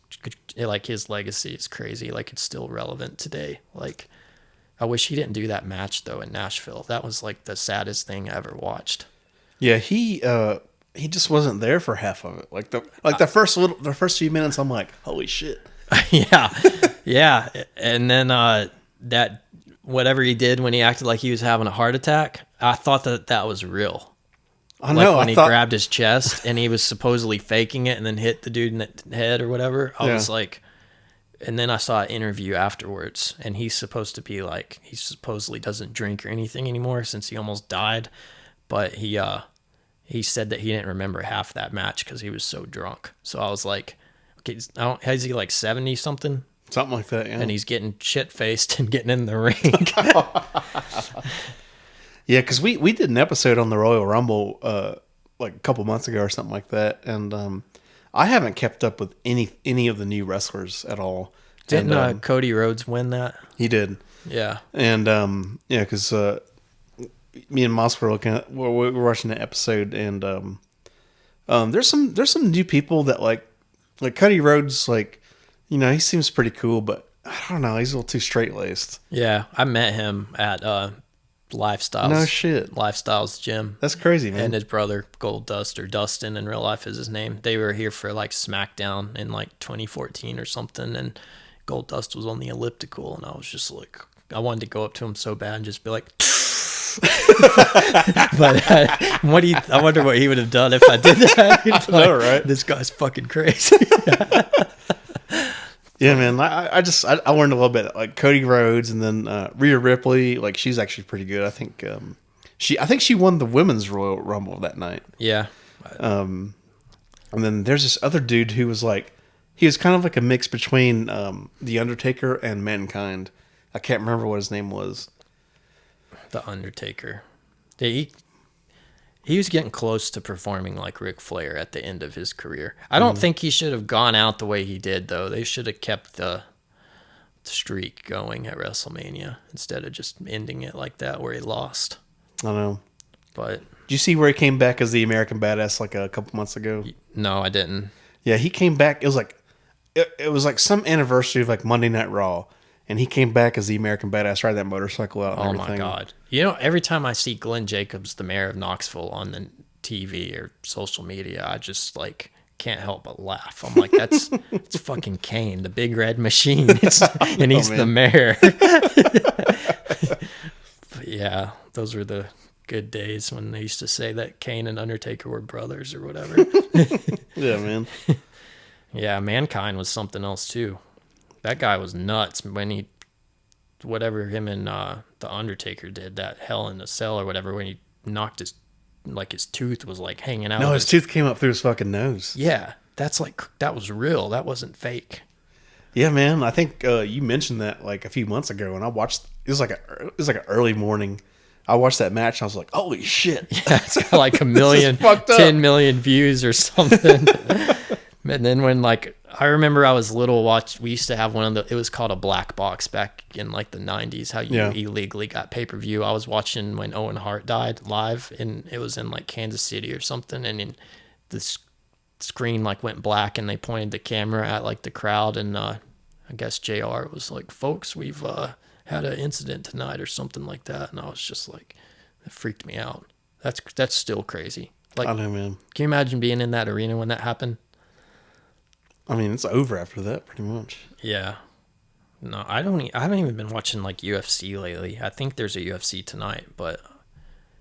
like his legacy is crazy. Like it's still relevant today. Like I wish he didn't do that match though in Nashville. That was like the saddest thing I ever watched. Yeah, he just wasn't there for half of it. Like the first few minutes, I'm like, holy shit. Yeah. And then that whatever he did when he acted like he was having a heart attack, I thought that was real. I know. When he grabbed his chest and he was supposedly faking it and then hit the dude in the head or whatever. I was like, and then I saw an interview afterwards, and he's supposed to be like, he supposedly doesn't drink or anything anymore since he almost died, but he said that he didn't remember half that match because he was so drunk. So I was like, okay, is he like 70 something? Something like that, yeah. And he's getting shit faced and getting in the ring. Yeah, because we did an episode on the Royal Rumble like a couple months ago or something like that, and I haven't kept up with any of the new wrestlers at all. Didn't Cody Rhodes win that? He did. Yeah. And yeah, because me and Moss were we're watching the episode, and there's some new people that like Cody Rhodes, like, you know, he seems pretty cool, but I don't know, he's a little too straight laced. Yeah, I met him at Lifestyles. No shit. Lifestyles gym. That's crazy, man. And his brother Gold Dust, or Dustin in real life is his name. They were here for like SmackDown in like 2014 or something, and Gold Dust was on the elliptical, and I was just like, I wanted to go up to him so bad and just be like, but I wonder what he would have done if I did that. Like, know, right? This guy's fucking crazy. Yeah, man. I learned a little bit, like Cody Rhodes, and then Rhea Ripley. Like, she's actually pretty good. I think she won the women's Royal Rumble that night. Yeah. And then there's this other dude who was like, he was kind of like a mix between The Undertaker and Mankind. I can't remember what his name was. The Undertaker. He was getting close to performing like Ric Flair at the end of his career. I don't think he should have gone out the way he did, though. They should have kept the streak going at WrestleMania instead of just ending it like that where he lost. I don't know. But did you see where he came back as the American Badass like a couple months ago? no, I didn't. Yeah, he came back. It was like some anniversary of like Monday Night Raw, and he came back as the American Badass, riding that motorcycle out. And everything. My God! You know, every time I see Glenn Jacobs, the mayor of Knoxville, on the TV or social media, I just like can't help but laugh. I'm like, it's fucking Kane, the big red machine, and he's the mayor. But yeah, those were the good days when they used to say that Kane and Undertaker were brothers or whatever. Yeah, man. Yeah, Mankind was something else too. That guy was nuts when whatever him and the Undertaker did, that Hell in a Cell or whatever, when he knocked his tooth was like hanging out. No, his tooth came up through his fucking nose. Yeah, that was real. That wasn't fake. Yeah, man. I think you mentioned that like a few months ago, and I watched. It was like an early morning. I watched that match, and I was like, "Holy shit!" Yeah, it's like 10 million views or something. And then when like I remember I was little, we used to have it was called a black box back in like the 90s, how you illegally got pay-per-view. I was watching when Owen Hart died live, and it was in like Kansas City or something, and the screen like went black, and they pointed the camera at like the crowd, and I guess JR was like, "Folks, we've had an incident tonight," or something like that, and I was just like, it freaked me out. That's still crazy. Like, I know, man. Can you imagine being in that arena when that happened? I mean, it's over after that, pretty much. Yeah. No, I haven't even been watching like UFC lately. I think there's a UFC tonight, but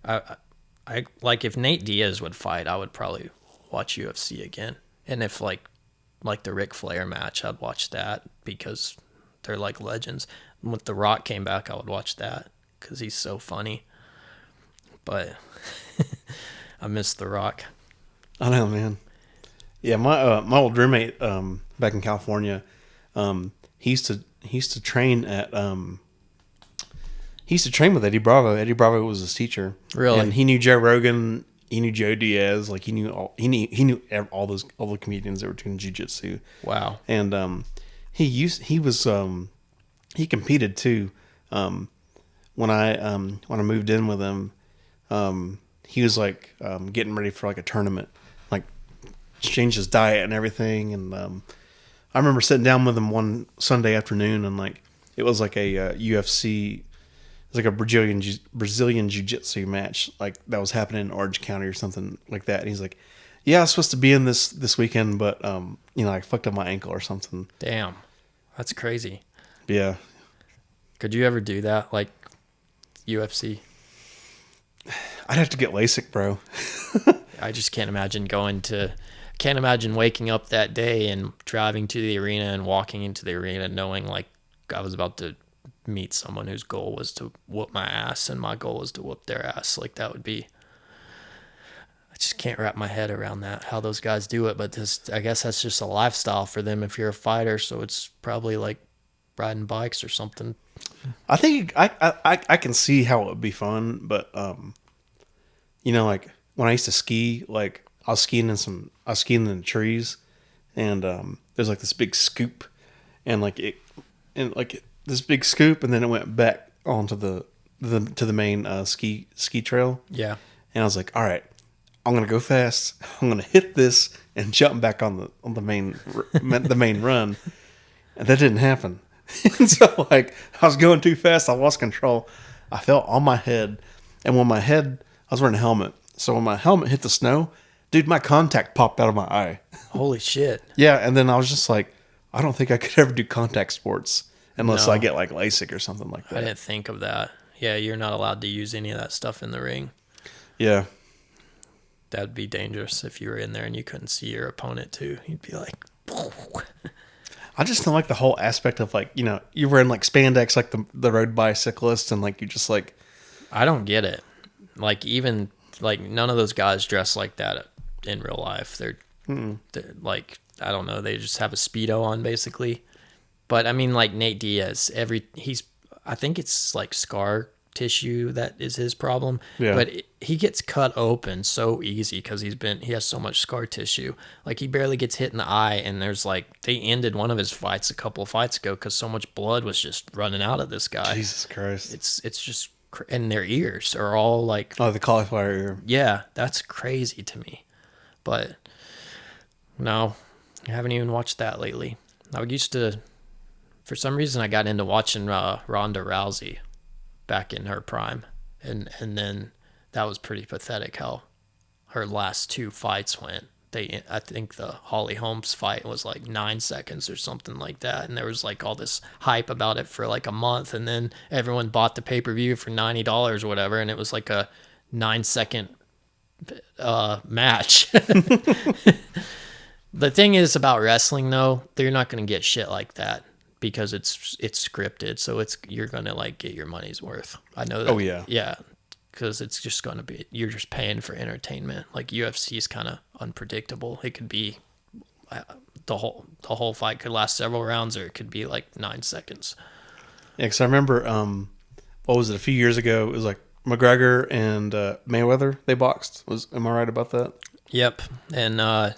I like if Nate Diaz would fight, I would probably watch UFC again. And if like the Ric Flair match, I'd watch that because they're like legends. And when The Rock came back, I would watch that because he's so funny. But I miss The Rock. I know, man. Yeah, my old roommate back in California, he used to train with Eddie Bravo. Eddie Bravo was his teacher. Really? And he knew Joe Rogan. He knew Joe Diaz. Like he knew all the comedians that were doing jiu-jitsu. Wow. And he competed too. When I moved in with him, he was like getting ready for like a tournament, like changed his diet and everything. And I remember sitting down with him one Sunday afternoon, and like it was like a UFC, it was like a Brazilian jiu-jitsu match, like that was happening in Orange County or something like that. And he's like, "Yeah, I was supposed to be in this weekend, but I fucked up my ankle or something." Damn, that's crazy. Yeah. Could you ever do that, like UFC? I'd have to get LASIK, bro. I just can't imagine can't imagine waking up that day and driving to the arena and walking into the arena knowing like I was about to meet someone whose goal was to whoop my ass and my goal was to whoop their ass. Like that would be, I just can't wrap my head around that, how those guys do it. But I guess that's just a lifestyle for them if you're a fighter. So it's probably like riding bikes or something. I think I can see how it would be fun, but like when I used to ski, like I was skiing in the trees, and there's like this big scoop, and this big scoop, and then it went back onto the main ski trail. Yeah. And I was like, all right, I'm gonna go fast. I'm gonna hit this and jump back on the main run, and that didn't happen. And so like I was going too fast, I lost control. I fell on my head, and I was wearing a helmet. So when my helmet hit the snow, dude, my contact popped out of my eye. Holy shit. Yeah, and then I was just like, I don't think I could ever do contact sports unless I get like LASIK or something like that. I didn't think of that. Yeah, you're not allowed to use any of that stuff in the ring. Yeah. That'd be dangerous if you were in there and you couldn't see your opponent too. You'd be like, I just don't like the whole aspect of like, you're wearing like spandex like the road bicyclist, and like you just like, I don't get it. Like even like none of those guys dress like that in real life. They're like, I don't know, they just have a Speedo on basically. But I mean like Nate Diaz, I think it's like Scar tissue that is his problem. Yeah. But he gets cut open so easy because he has so much scar tissue. Like he barely gets hit in the eye, and there's like they ended one of his fights a couple of fights ago because so much blood was just running out of this guy. Jesus Christ. It's just and their ears are all like Oh, the cauliflower ear. yeah, that's crazy to me. But no, I haven't even watched that lately. I used to, for some reason, I got into watching Ronda Rousey back in her prime, and then that was pretty pathetic how her last two fights went. I think the Holly Holmes fight was like 9 seconds or something like that, and there was like all this hype about it for like a month, and then everyone bought the pay-per-view for $90 or whatever, and it was like a 9-second match. The thing is about wrestling though, they're not going to get shit like that because it's scripted, so you're going to like get your money's worth. I know that. Oh yeah. Yeah. Because it's just going to be, you're just paying for entertainment. Like UFC is kind of unpredictable. It could be the whole fight could last several rounds, or it could be like 9 seconds. Yeah, because I remember, what was it, a few years ago, it was like McGregor and Mayweather, they boxed. Am I right about that? Yep. And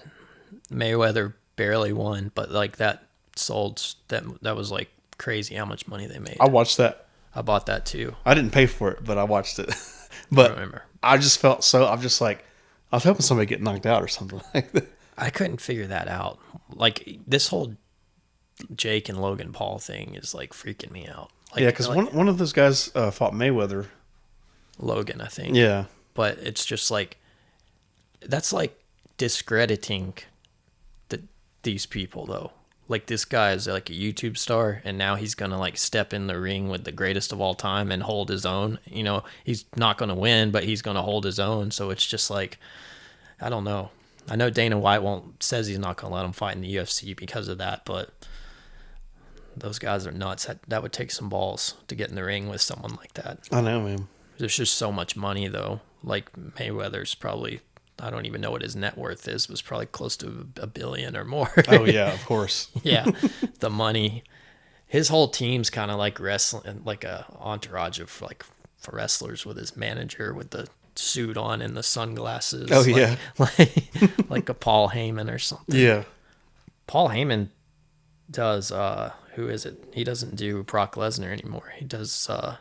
Mayweather barely won, but like that was like crazy how much money they made. I watched that. I bought that too. I didn't pay for it, but I watched it. But I remember. I just felt I'm just like, I was hoping somebody get knocked out or something like that. I couldn't figure that out. Like this whole Jake and Logan Paul thing is like freaking me out. Like, Yeah, because one of those guys fought Mayweather. Logan, I think. Yeah. But it's just like, that's like discrediting these people though. Like this guy is like a YouTube star, and now he's gonna like step in the ring with the greatest of all time and hold his own. You know, he's not gonna win, but he's gonna hold his own. So it's just like, I don't know. I know Dana White says he's not gonna let him fight in the UFC because of that, but those guys are nuts. That would take some balls to get in the ring with someone like that. I know, man. There's just so much money though. Like Mayweather's probably, I don't even know what his net worth is, was probably close to $1 billion or more. Oh yeah, of course. Yeah, the money. His whole team's kind of like wrestling, like a entourage of like for wrestlers with his manager with the suit on and the sunglasses. Oh yeah, like a Paul Heyman or something. Yeah. Paul Heyman does. Who is it? He doesn't do Brock Lesnar anymore. He does. I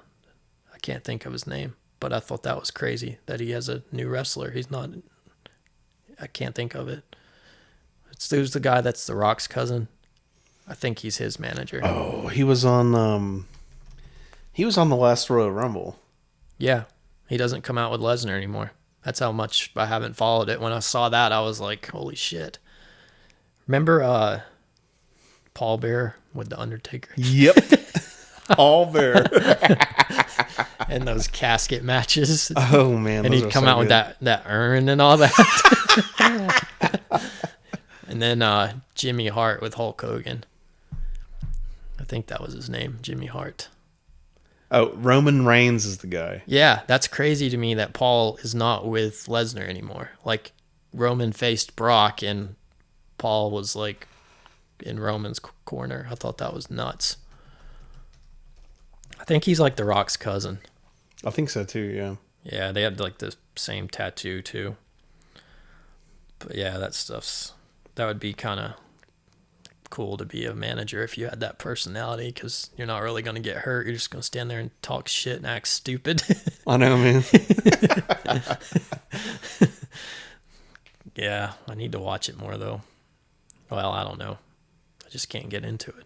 can't think of his name, but I thought that was crazy that he has a new wrestler. He's not. I can't think of it. Who's the guy that's The Rock's cousin? I think he's his manager. Oh, he was on the last Royal Rumble. Yeah, he doesn't come out with Lesnar anymore. That's how much I haven't followed it. When I saw that, I was like, holy shit. Remember Paul Bear with The Undertaker? Yep. Paul Bear. And those casket matches. Oh, man. And he'd come out with that urn and all that. And then Jimmy Hart with Hulk Hogan. I think that was his name, Jimmy Hart. Oh, Roman Reigns is the guy. Yeah, that's crazy to me that Paul is not with Lesnar anymore. Like, Roman faced Brock and Paul was like in Roman's corner. I thought that was nuts. I think he's like The Rock's cousin. I think so too, yeah. Yeah, they had like the same tattoo too. But yeah, that would be kind of cool to be a manager if you had that personality, because you're not really going to get hurt. You're just going to stand there and talk shit and act stupid. I know, man. Yeah, I need to watch it more though. Well, I don't know. I just can't get into it.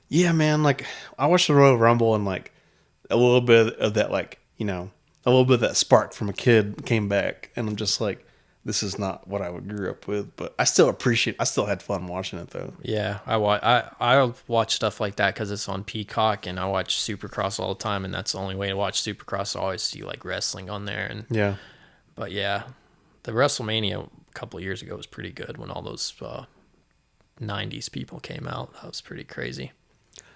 Yeah, man. Like, I watched the Royal Rumble and like a little bit of that, like, a little bit of that spark from a kid came back, and I'm just like, this is not what I would grew up with, but I still had fun watching it though. Yeah, I watch stuff like that because it's on Peacock, and I watch Supercross all the time, and that's the only way to watch Supercross. I always see like wrestling on there, and yeah. But yeah, the WrestleMania a couple of years ago was pretty good when all those 90s people came out. That was pretty crazy.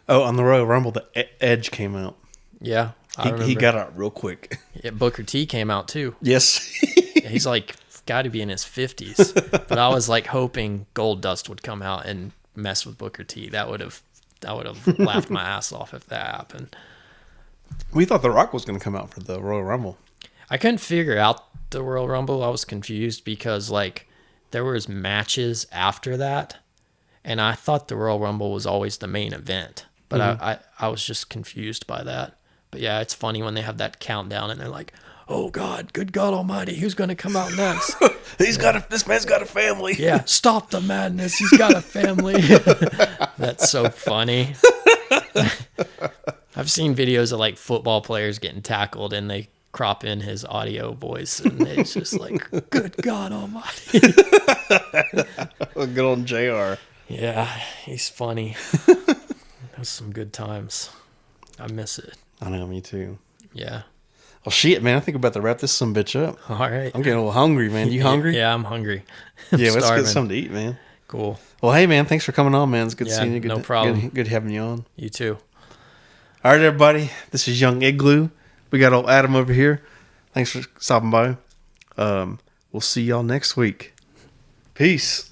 Oh, on the Royal Rumble, the Edge came out. Yeah, he got out real quick. Yeah, Booker T came out too. Yes. He's like got to be in his 50s. But I was like hoping Goldust would come out and mess with Booker T. That would have laughed my ass off if that happened. We thought The Rock was going to come out for the Royal Rumble. I couldn't figure out the Royal Rumble. I was confused because like there was matches after that, and I thought the Royal Rumble was always the main event. But I was just confused by that. But yeah, it's funny when they have that countdown and they're like, "Oh God, good God Almighty, who's going to come out next?" This man's got a family. Yeah, stop the madness. He's got a family. That's so funny. I've seen videos of like football players getting tackled and they crop in his audio voice and it's just like, good God Almighty. Good old JR. Yeah, he's funny. Those some good times. I miss it. I know, me too. Yeah. Well, shit, man. I think we're about to wrap this some bitch up. All right. I'm getting a little hungry, man. You hungry? Yeah, I'm hungry. Yeah, let's starving. get something to eat, man. Cool. Well, hey, man. Thanks for coming on, man. It's good seeing you. Good, no problem. Good having you on. You too. All right, everybody. This is Young Igloo. We got old Adam over here. Thanks for stopping by. We'll see y'all next week. Peace.